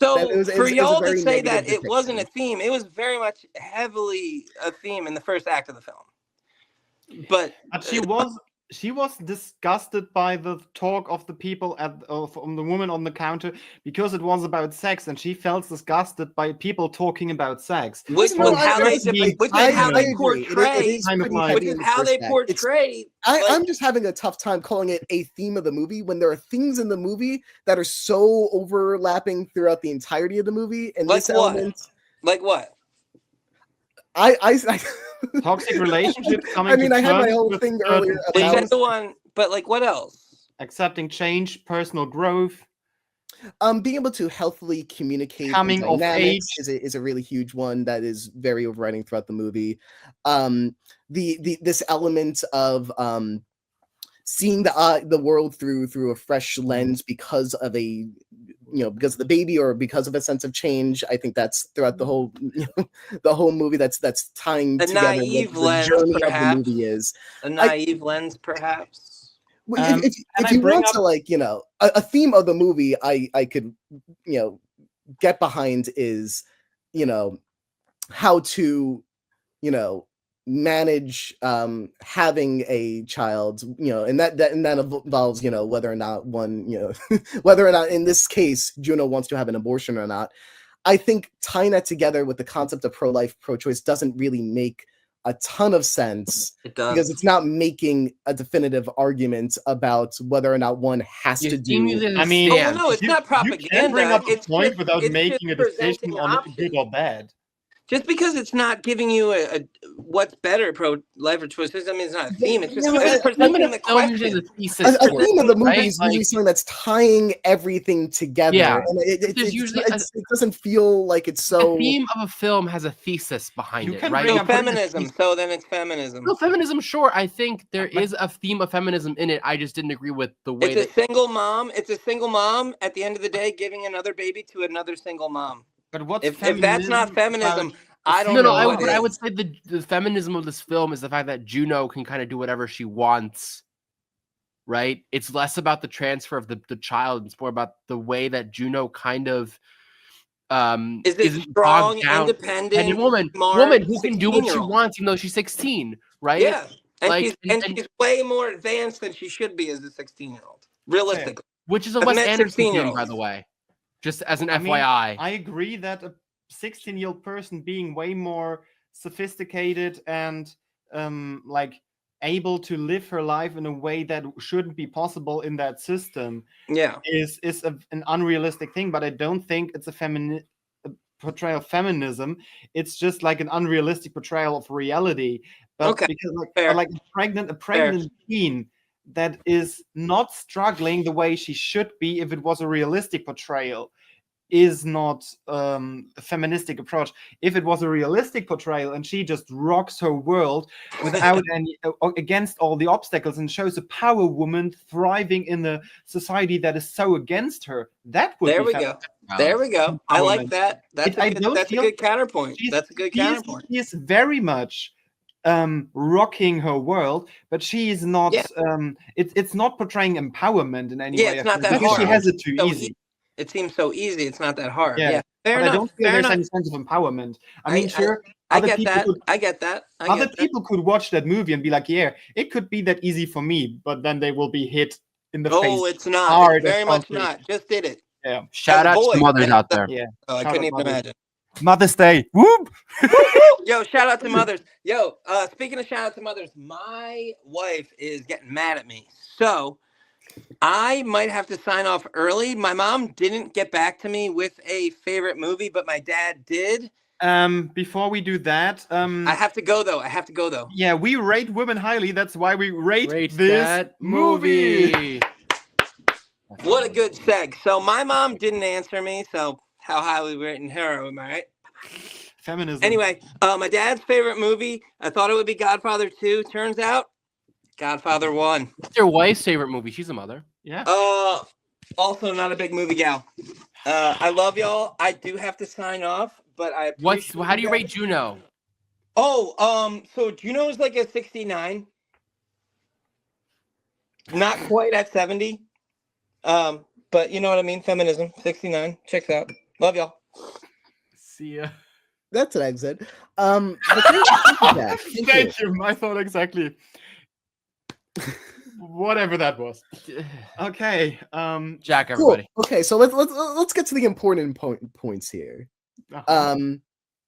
So That it was for a y'all to very say negative that it wasn't a depiction. theme, it was very much heavily a theme in the first act of the film. But she was disgusted by the talk of the people from the woman on the counter, because it was about sex, and she felt disgusted by people talking about sex. which No, was how they agree. portray. It is Kind of pretty like- heavy Which in is the how first they act. portray. I'm just having a tough time calling it a theme of the movie when there are things in the movie that are so overlapping throughout the entirety of the movie. And Like this what? element, Like what? I Toxic relationships coming I mean, to I had my terms whole with thing certain earlier Is about that the one? But like, what else? accepting change, personal growth, being able to healthily communicate coming of dynamics age. is a really huge one that is very overriding throughout the movie. This element of seeing the world through a fresh lens because of because of the baby or because of a sense of change. I think that's throughout the whole the whole movie. That's tying A together naive what the lens, journey of the perhaps. movie is. A naive lens, perhaps. If you want to a theme of the movie, I could get behind is how to manage having a child, and that involves whether or not one whether or not in this case Juno wants to have an abortion or not. I think tying that together with the concept of pro-life, pro-choice doesn't really make a ton of sense. It does. Because it's not making a definitive argument about whether or not one has to do. I mean, Oh, no, it's not You can bring propaganda. up a It's point just- without it's making just a decision presenting on options. good or bad. Just because it's not giving you a what's better, pro-life or choice, doesn't mean it's not a theme. It's just a presenting the question. A theme of the movie is usually something that's tying everything together. Yeah. And it usually doesn't feel like it's so... The theme of a film has a thesis behind You it, can right? bring So up feminism. So then it's feminism. No, feminism, sure. I think there is a theme of feminism in it. I just didn't agree with the way It's a single mom. It's a single mom at the end of the day giving another baby to another single mom. But what's If that's not feminism, about I don't No, know. I would say the feminism of this film is the fact that Juno can kind of do whatever she wants, right? It's less about the transfer of the child. It's more about the way that Juno kind of is this strong, independent woman who can do what she 16-year-old. wants, even though she's 16, right? Yeah, and Like, she's way more advanced than she should be as a 16-year-old, realistically. which is a I've Wes met Anderson theme, 16-year-olds. by the way. Just as an I mean, FYI. I agree that a 16-year-old person being way more sophisticated and able to live her life in a way that shouldn't be possible in that system Yeah, is an unrealistic thing. But I don't think it's a portrayal of feminism. It's just like an unrealistic portrayal of reality. But Okay, because fair. like a pregnant teen that is not struggling the way she should be if it was a realistic portrayal is not a feministic approach. If it was a realistic portrayal and she just rocks her world without any against all the obstacles and shows a power woman thriving in a society that is so against her, that would there be we go. There we go. I like that. That's a good counterpoint. That's a good counterpoint. She is very much rocking her world, but she is not. It's not portraying empowerment in any way. It's not that because hard. she has it too So easy. It seems so easy. It's not that hard. Yeah. Fair But enough. I don't feel Fair there's enough. any sense of empowerment. I mean, sure. I get that. I get that. Other people could watch that movie and be like, "Yeah, it could be that easy for me," but then they will be hit in the face. Oh, it's not. Hard It's very much something. not. Just did it. Yeah. Shout out to mothers out there. Yeah. Oh, I Shout couldn't out even mothers. imagine. Mother's Day. Whoop. Yo, shout out to mothers. Yo, speaking of shout out to mothers, my wife is getting mad at me. So I might have to sign off early. My mom didn't get back to me with a favorite movie, but my dad did. Before we do that, I have to go though. Yeah, we rate women highly. That's why we rate this that movie. What a good seg. So my mom didn't answer me, so how highly rating her, am I right? Feminism. Anyway, my dad's favorite movie, I thought it would be Godfather 2. Turns out, Godfather 1. What's your wife's favorite movie? She's a mother. Yeah. Also, not a big movie gal. I love y'all. I do have to sign off, but I appreciate How do you guys. rate Juno? Oh, so Juno is like a 69. Not quite at 70. But you know what I mean? Feminism, 69. Checks out. Love y'all. See ya. That's what I've said. Yeah, Thank you. I thought exactly. Whatever that was. Okay. Jack, Cool. everybody. Okay, so let's get to the important points here.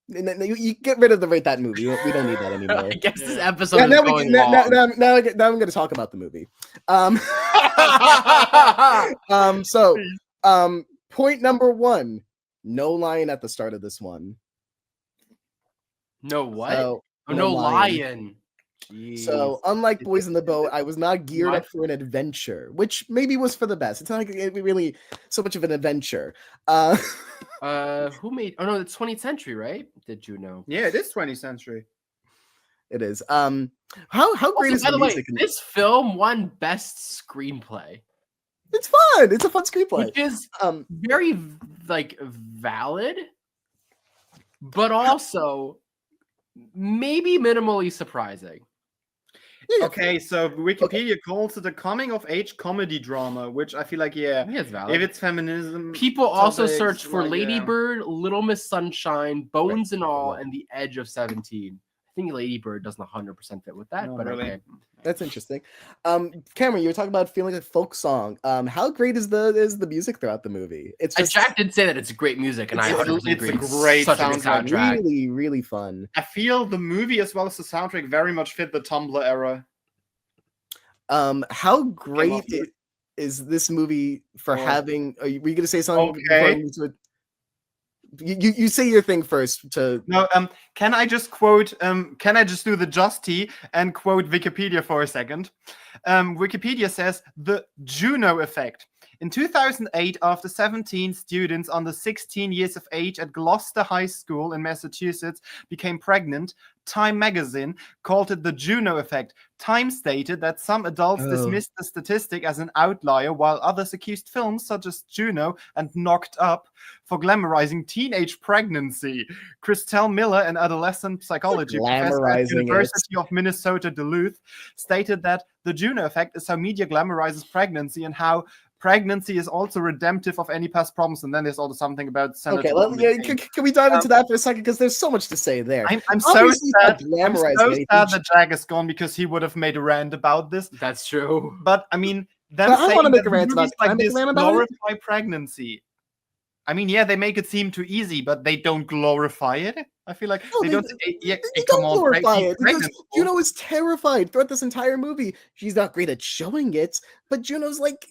You get rid of the rate that movie. We don't need that anymore. I guess this Yeah. episode now, is going long. now I'm going to talk about the movie. Point number 1: no lion at the start of this one. No what? So, no lion. So, unlike Boys in the Boat, I was not geared What? up for an adventure, which maybe was for the best. It's not like it really so much of an adventure. Who made? Oh no, it's 20th Century, right? Did you know? Yeah, it is 20th century. It is. How great Also, is by the the way, music? this film won Best Screenplay, It's fun. It's a fun screenplay. which is Um, very like valid, but also maybe minimally surprising. yeah, Okay, so Wikipedia calls it a coming-of-age comedy drama, which I feel like, I think it's valid. if it's feminism, People also topics, search for like, Lady yeah. Bird, Little Miss Sunshine, Bones and All, Right. and The Edge of 17. I think Lady Bird doesn't 100% fit with that, No, but really. okay. that's interesting. Cameron, you were talking about feeling like a folk song. How great is the music throughout the movie? It's just Jack did say that it's great music, and I It's a- 100% it's a agree. great Such a good soundtrack. soundtrack. really, really fun. I feel the movie as well as the soundtrack very much fit the Tumblr era. How great off it. is this movie for Oh. having? Were you going to say something? Okay. Before I move to it? You say your thing first. No, can I just quote? Can I just do the Justy and quote Wikipedia for a second? Wikipedia says the Juno effect. In 2008, after 17 students under 16 years of age at Gloucester High School in Massachusetts became pregnant, Time magazine called it the Juno effect. Time stated that some adults Oh. dismissed the statistic as an outlier, while others accused films such as Juno and Knocked Up for glamorizing teenage pregnancy. Christelle Miller, an adolescent psychology professor at Glamorizing the University of Minnesota Duluth, stated that the Juno effect is how media glamorizes pregnancy and how pregnancy is also redemptive of any past problems. And then there's also something about Senator Okay, Dominic Payne. can we dive into that for a second? Because there's so much to say there. I'm so Obviously, it's not sad. I'm glamorizing so anything. sad that Jack is gone because he would have made a rant about this. That's true. But I mean, them But I saying wanna make that a rant about movies it. Can I like make a this rant about it? glorify pregnancy. I mean, yeah, they make it seem too easy, but they don't glorify it. I feel like No, they don't. They come don't on, glorify be it because pregnant. Juno is terrified throughout this entire movie. She's not great at showing it, but Juno's like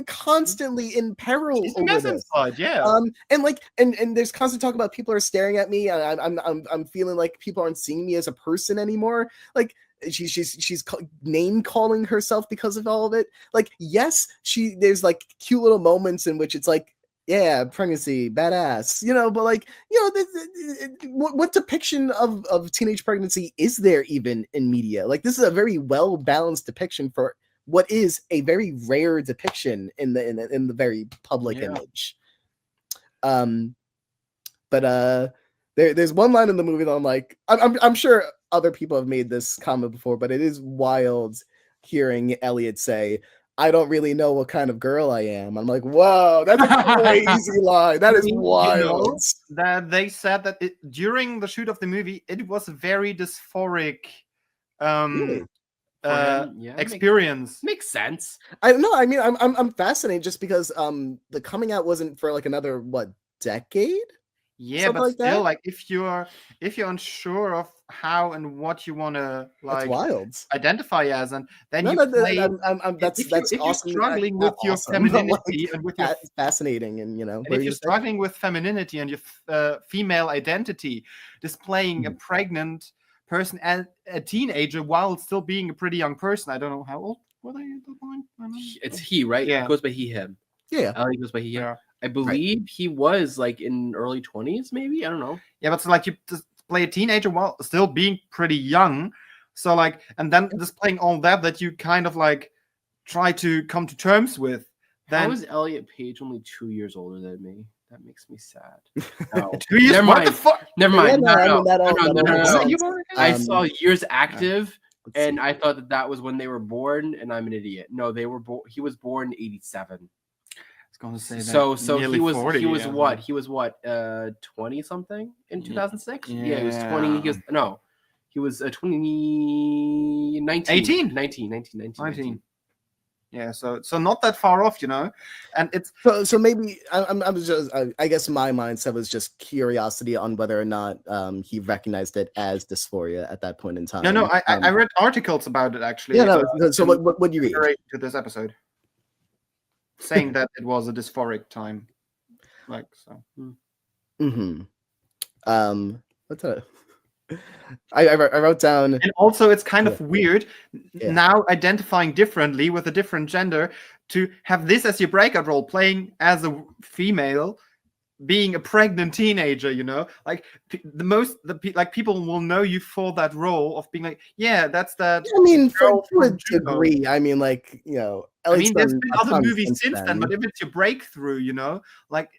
constantly in peril She's a over mess this. inside, yeah. And there's constant talk about people are staring at me. And I'm feeling like people aren't seeing me as a person anymore. Like she's name calling herself because of all of it. Like yes, there's like cute little moments in which it's like, yeah, pregnancy, badass, but like, what depiction of teenage pregnancy is there even in media? Like this is a very well balanced depiction for what is a very rare depiction in the very public image. But there's one line in the movie that I'm like, I'm sure other people have made this comment before, but it is wild hearing Elliot say, I don't really know what kind of girl I am. I'm like, whoa, that's a crazy line. That is wild. That they said that during the shoot of the movie, it was a very dysphoric Really? experience. Makes sense. I don't know. I mean, I'm fascinated just because the coming out wasn't for like another decade. Yeah, Something but like still, that? like if you're unsure of how and what you want to That's like wild. identify as, and then No, you no, play. that's if awesome. you're struggling Not with your awesome, but, femininity like, and with your fascinating, and and if you're struggling with femininity and your female identity, displaying a pregnant person and a teenager while still being a pretty young person. I don't know how old were they at the point. I don't know. It's he, right? Yeah. It goes by he, him. Yeah. I think it goes by he, him. Yeah. I believe he was like in early 20s, maybe. I don't know. Yeah, but so like you play a teenager while still being pretty young. So like, and then displaying all that you kind of like try to come to terms with. How then is Elliot Page only 2 years older than me? That makes me sad. No. 2 years. Never What mind. the fuck? Never Yeah, mind. no, I mean, No. makes What sense. you born again? I Um, saw years active, let's see. and I thought that was when they were born, and I'm an idiot. No, they were he was born in 87. I was going to say that. So nearly he was 40, he was yeah, what? so- He was what? 20 something in 2006? Yeah, he was yeah. 20. He was 20 19. 18. 19. Yeah, so not that far off, and it's So maybe I was just I guess my mindset was just curiosity on whether or not he recognized it as dysphoria at that point in time. no. I read articles about it actually. Yeah, no. So what do you read? relate to this episode, saying that it was a dysphoric time, like so. Mm-hmm. What's that? I wrote down. And also, it's kind of weird Yeah. now identifying differently with a different gender to have this as your breakout role, playing as a female, being a pregnant teenager. Like people will know you for that role of being like, yeah, that's that. I mean, girl to a from Juno. degree. I mean, like I mean, there's been a other ton movies since then, but if it's your breakthrough, like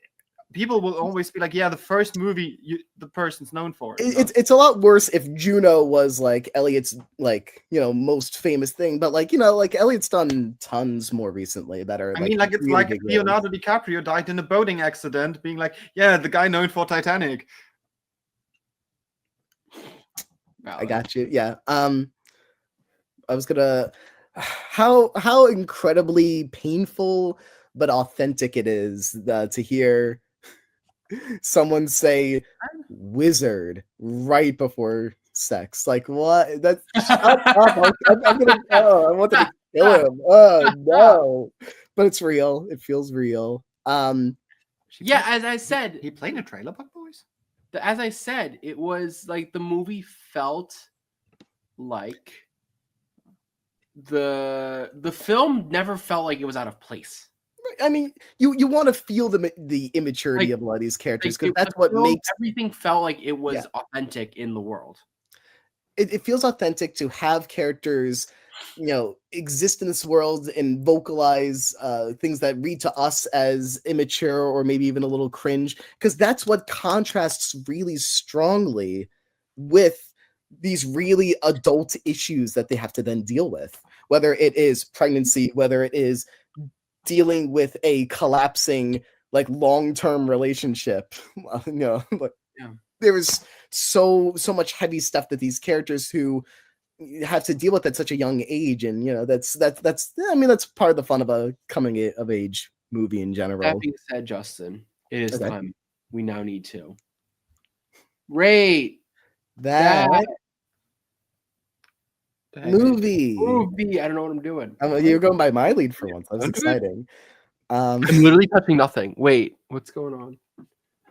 people will always be like, yeah, the first movie the person's known for. It's a lot worse if Juno was like Elliot's most famous thing, but like Elliot's done tons more recently that are. I mean, like it's really like big if Leonardo DiCaprio died in a boating accident, being like, yeah, the guy known for Titanic. I got you. Yeah. I was gonna. How incredibly painful but authentic it is to hear someone say "wizard" right before sex. Like what? That's shut up. I'm gonna. Oh, I wanted to kill him. Oh no! But it's real. It feels real. Yeah, as I said, he played in Trailer Park Boys. As I said, it was like the movie felt like the film never felt like it was out of place. I mean, you want to feel the immaturity of a lot of these characters because that's what makes everything felt like it was authentic in the world. It feels authentic to have characters, exist in this world and vocalize things that read to us as immature or maybe even a little cringe, because that's what contrasts really strongly with these really adult issues that they have to then deal with, whether it is pregnancy, whether it is dealing with a collapsing long-term relationship. There was so much heavy stuff that these characters who have to deal with at such a young age, and that's I mean, that's part of the fun of a coming of age movie in general. That being said, Justin, it is time. We now need to rate that movie. I don't know what I'm doing. You're going by my lead for once. That's exciting. I'm literally touching nothing. Wait, what's going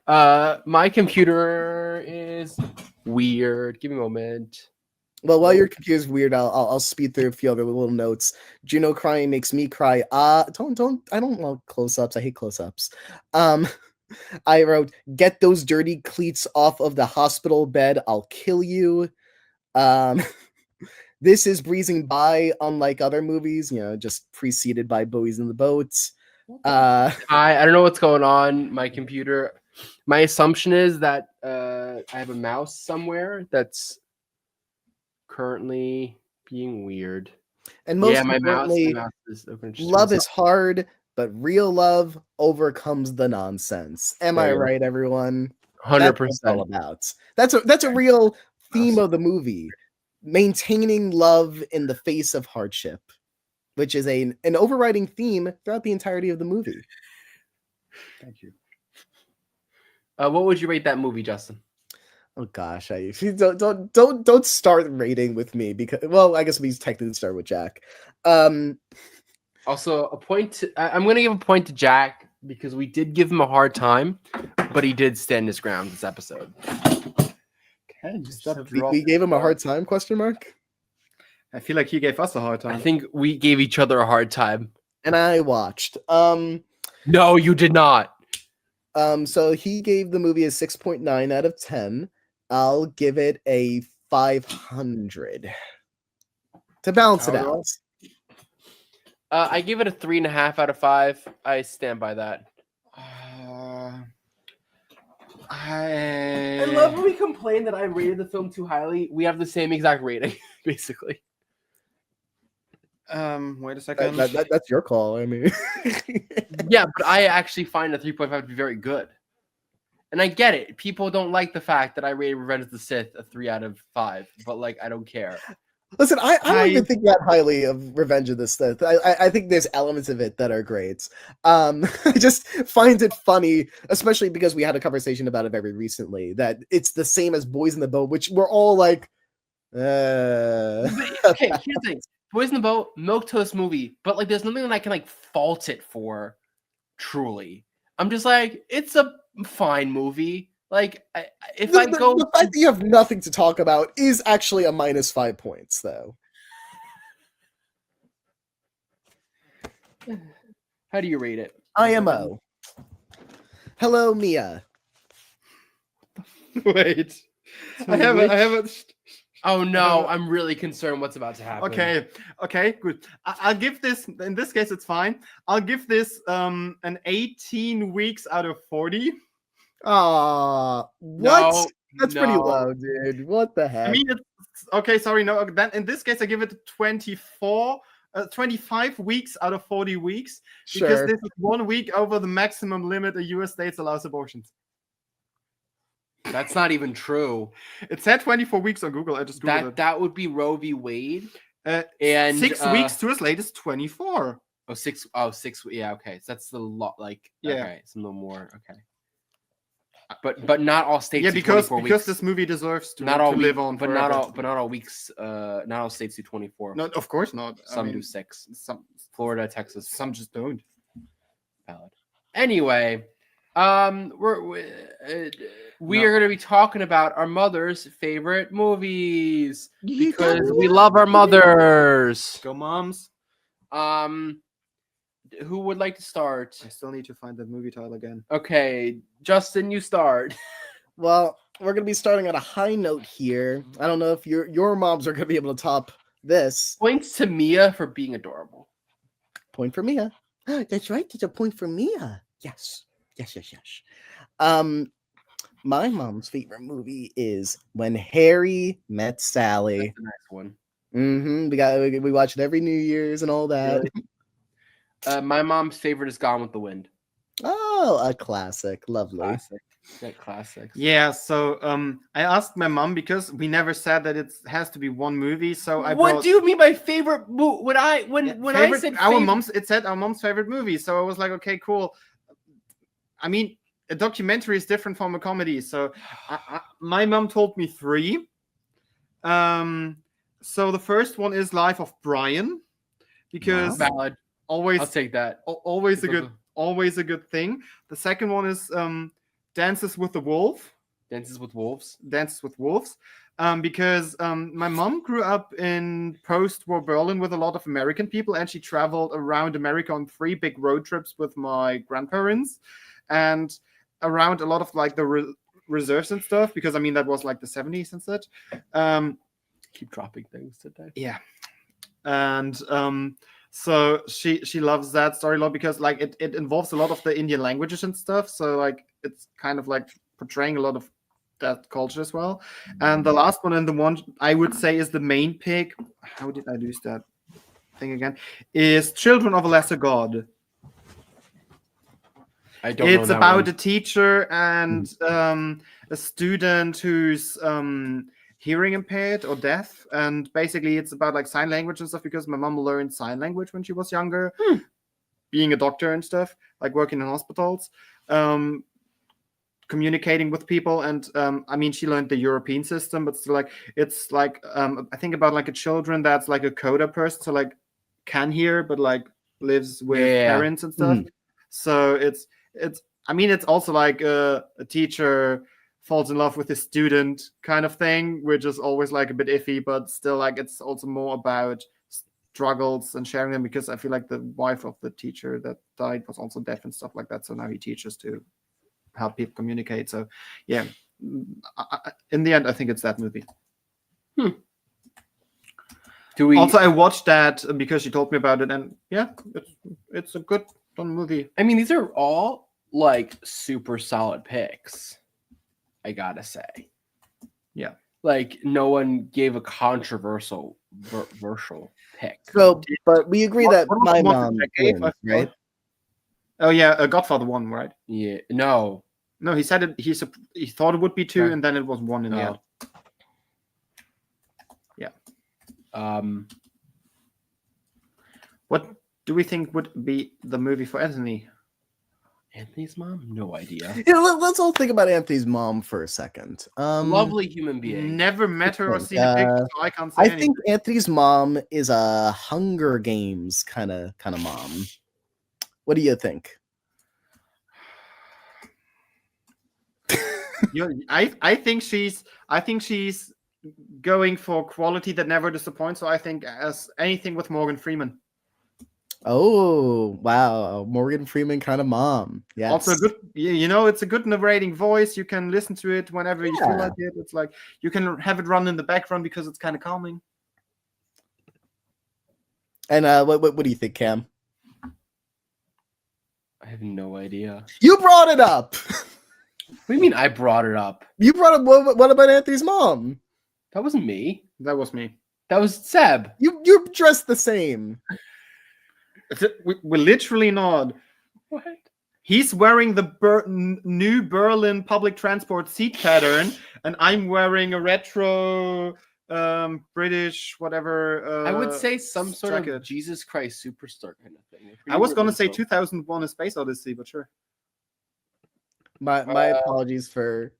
on? My computer is weird. Give me a moment. Well, while your computer's weird, I'll speed through a few other little notes. Juno crying makes me cry. Don't. I don't love close-ups. I hate close-ups. I wrote, "Get those dirty cleats off of the hospital bed. I'll kill you." This is breezing by, unlike other movies, just preceded by Bowie's in the Boats. I don't know what's going on. My computer. My assumption is that I have a mouse somewhere that's currently being weird. And most my importantly, mouse is open. love is hard, but real love overcomes the nonsense. Am I right, everyone? 100%. All about. That's a real theme of the movie. Maintaining love in the face of hardship, which is an overriding theme throughout the entirety of the movie. Thank you. What would you rate that movie, Justin? Oh gosh, don't start rating with me because I guess we technically start with Jack. Also, I'm going to give a point to Jack because we did give him a hard time, but he did stand his ground this episode. We gave him a hard time? ? I feel like he gave us a hard time. I think we gave each other a hard time. And I watched. No, you did not. So he gave the movie a 6.9 out of 10. I'll give it a 500 to balance it out. I give it a 3.5 out of 5. I stand by that. I love when we complain that I rated the film too highly. We have the same exact rating, basically. Wait a second. That's your call. I mean, Yeah, but I actually find a 3.5 to be very good. And I get it. People don't like the fact that I rated Revenge of the Sith a 3 out of 5, but like I don't care. listen, I don't even think that highly of Revenge of the Sith. I think there's elements of it that are great. I just find it funny, especially because we had a conversation about it very recently, that it's the same as Boys in the Boat, which we're all like, Okay, here's the thing. Boys in the Boat, milquetoast movie, but like there's nothing that I can like fault it for, truly. I'm just like, it's a fine movie. Like, the fact that you have nothing to talk about is actually a -5 points, though. How do you rate it? IMO. Hello, Mia. Wait, I have a. Oh no, I'm really concerned what's about to happen. Okay, good. I'll give this, in this case, it's fine. I'll give this an 18 weeks out of 40. What? No, That's pretty low, dude. What the heck? I mean, it's okay. Sorry, no. Then in this case, I give it 25 weeks out of 40 weeks because Sure. this is 1 week over the maximum limit the U.S. states allows abortions. That's not even true. It said 24 weeks on Google. I just googled it. That would be Roe v. Wade. And 6 weeks to as late as 24. Oh, 6. Yeah, okay. So that's the lot. Like, yeah, okay, it's a little more. Okay. But not all states. Yeah, do because 24 weeks. this movie deserves to, not all live on. But forever. not all weeks. Not all states do 24. No, of course not. Some do 6. Some Florida, Texas. Some just don't. Valid. Anyway, we are going to be talking about our mother's favorite movies because we love our mothers. Go moms. Who would like to start? I still need to find that movie title again. Okay, Justin, you start. Well, we're gonna be starting on a high note here. I don't know if your moms are gonna be able to top this. Points to Mia for being adorable. Point for Mia. That's right. It's a point for Mia. Yes. My mom's favorite movie is When Harry Met Sally. That's the next one. We watch it every New Year's and all that. Really? My mom's favorite is Gone with the Wind. Oh, a classic. Lovely. Classic. That classics. Yeah, so I asked my mom because we never said that it has to be one movie. So What do you mean my favorite movie? When I said it said our mom's favorite movie. So I was like, okay, cool. I mean, a documentary is different from a comedy. So my mom told me 3. So the first one is Life of Brian, because valid. Always, I'll take that. Always a good thing. The second one is Dances with Wolves. Because my mom grew up in post-war Berlin with a lot of American people, and she traveled around America on 3 big road trips with my grandparents, and around a lot of like the reserves and stuff. Because I mean that was like the 70s and such. Keep dropping things today. Yeah, and so she loves that story a lot because like it involves a lot of the Indian languages and stuff. So like it's kind of like portraying a lot of that culture as well. And the last one, and the one I would say is the main pick. How did I lose that thing again? Is Children of a Lesser God. It's about a teacher and a student who's hearing impaired or deaf, and basically it's about like sign language and stuff because my mom learned sign language when she was younger, being a doctor and stuff, like working in hospitals, communicating with people, and I mean she learned the European system, but still like it's like I think about like a children that's like a coda person, so like can hear but like lives with parents and stuff. So it's I mean it's also like a teacher falls in love with his student kind of thing, which is always like a bit iffy, but still like it's also more about struggles and sharing them, because I feel like the wife of the teacher that died was also deaf and stuff like that, so now he teaches to help people communicate. So yeah, in the end I think it's that movie. Do we? Also, I watched that because you told me about it, and yeah, it's a good fun movie. I mean, these are all like super solid picks. I gotta say. Yeah. Like no one gave a controversial pick. So, but we agree that What was my the one mom that I gave? wins, right? Oh yeah, Godfather 1, right? Yeah. No. No, he said it. He thought it would be 2, Okay. and then it was 1 in the Oh. end. Yeah. What do we think would be the movie for Anthony? Anthony's mom? No idea. Yeah, let's all think about Anthony's mom for a second. Lovely human being. Never met her or think, seen a picture, so I can't say I anything. think Anthony's mom is a Hunger Games kind of mom. What do you think? I think she's going for quality that never disappoints. So I think as anything with Morgan Freeman. Oh wow, Morgan Freeman kind of mom. Yes. Also good, it's a good narrating voice. You can listen to it whenever you feel like it. It's like you can have it run in the background because it's kind of calming. And what do you think, Cam? I have no idea. You brought it up. What do you mean I brought it up? You brought up what about Anthony's mom? That wasn't me. That was me. That was Seb. You're dressed the same. We're literally not. What? He's wearing the new Berlin public transport seat pattern, and I'm wearing a retro British whatever. I would say some sort jacket. of Jesus Christ Superstar kind of thing. I was gonna say 2001: A Space Odyssey, but sure. My apologies for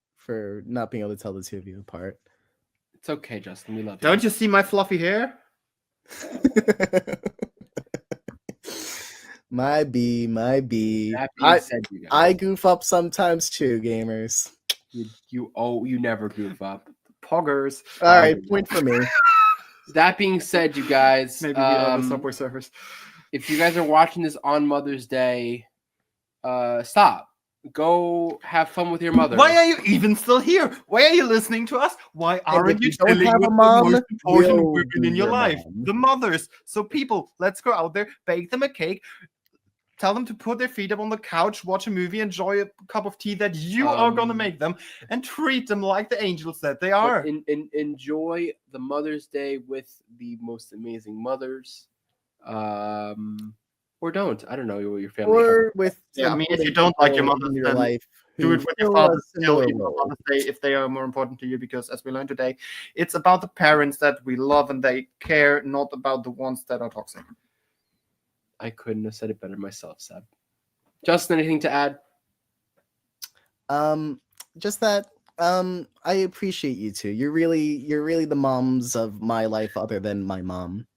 not being able to tell the two of you apart. It's okay, Justin. We love you. Don't you see my fluffy hair? My B. That being said, you guys, I goof up sometimes too, gamers. you never goof up. Poggers. All right, point for me. That being said, you guys, Maybe we are the Subway Surfers. if you guys are watching this on Mother's Day, stop. Go have fun with your mother. Why are you even still here? Why are you listening to us? Why aren't you if you don't chilling have with a mom, the most important we'll women be in your your life? mom. The mothers. So people, let's go out there, bake them a cake, tell them to put their feet up on the couch, watch a movie, enjoy a cup of tea that you are going to make them, and treat them like the angels that they are. Enjoy the Mother's Day with the most amazing mothers. Or don't. I don't know what your family. Or with I mean, if you don't like your mother, in your then life, do who it with your fill a father still, similar even on role. Mother's Day, if they are more important to you, because as we learned today, it's about the parents that we love and they care, not about the ones that are toxic. I couldn't have said it better myself, Seb. Justin, anything to add? Just that I appreciate you two. You're really the moms of my life other than my mom.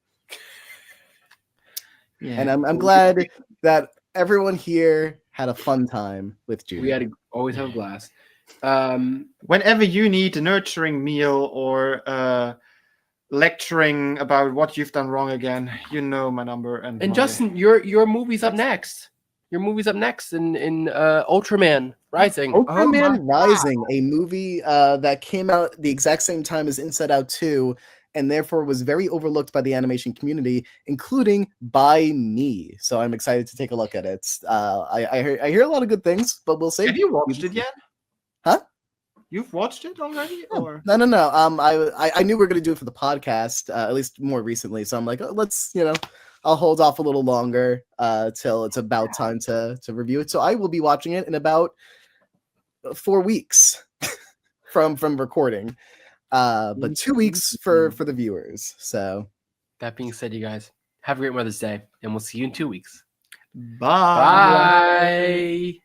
Yeah. And I'm glad that everyone here had a fun time with Juno. We had to always have a blast. Whenever you need a nurturing meal or lecturing about what you've done wrong again, you know my number. And Justin, your movie's up next. Your movie's up next in Ultraman Rising. Ultraman Rising, a movie that came out the exact same time as Inside Out 2, and therefore was very overlooked by the animation community, including by me. So I'm excited to take a look at it. I hear a lot of good things, but we'll see. Have you watched it yet? Huh? You've watched it already? Or? No. I knew we were going to do it for the podcast, at least more recently. So I'm like, let's, I'll hold off a little longer till it's about time to review it. So I will be watching it in about 4 weeks from recording. But 2 weeks for the viewers. So That being said, you guys, have a great Mother's Day, and we'll see you in 2 weeks. Bye. Bye.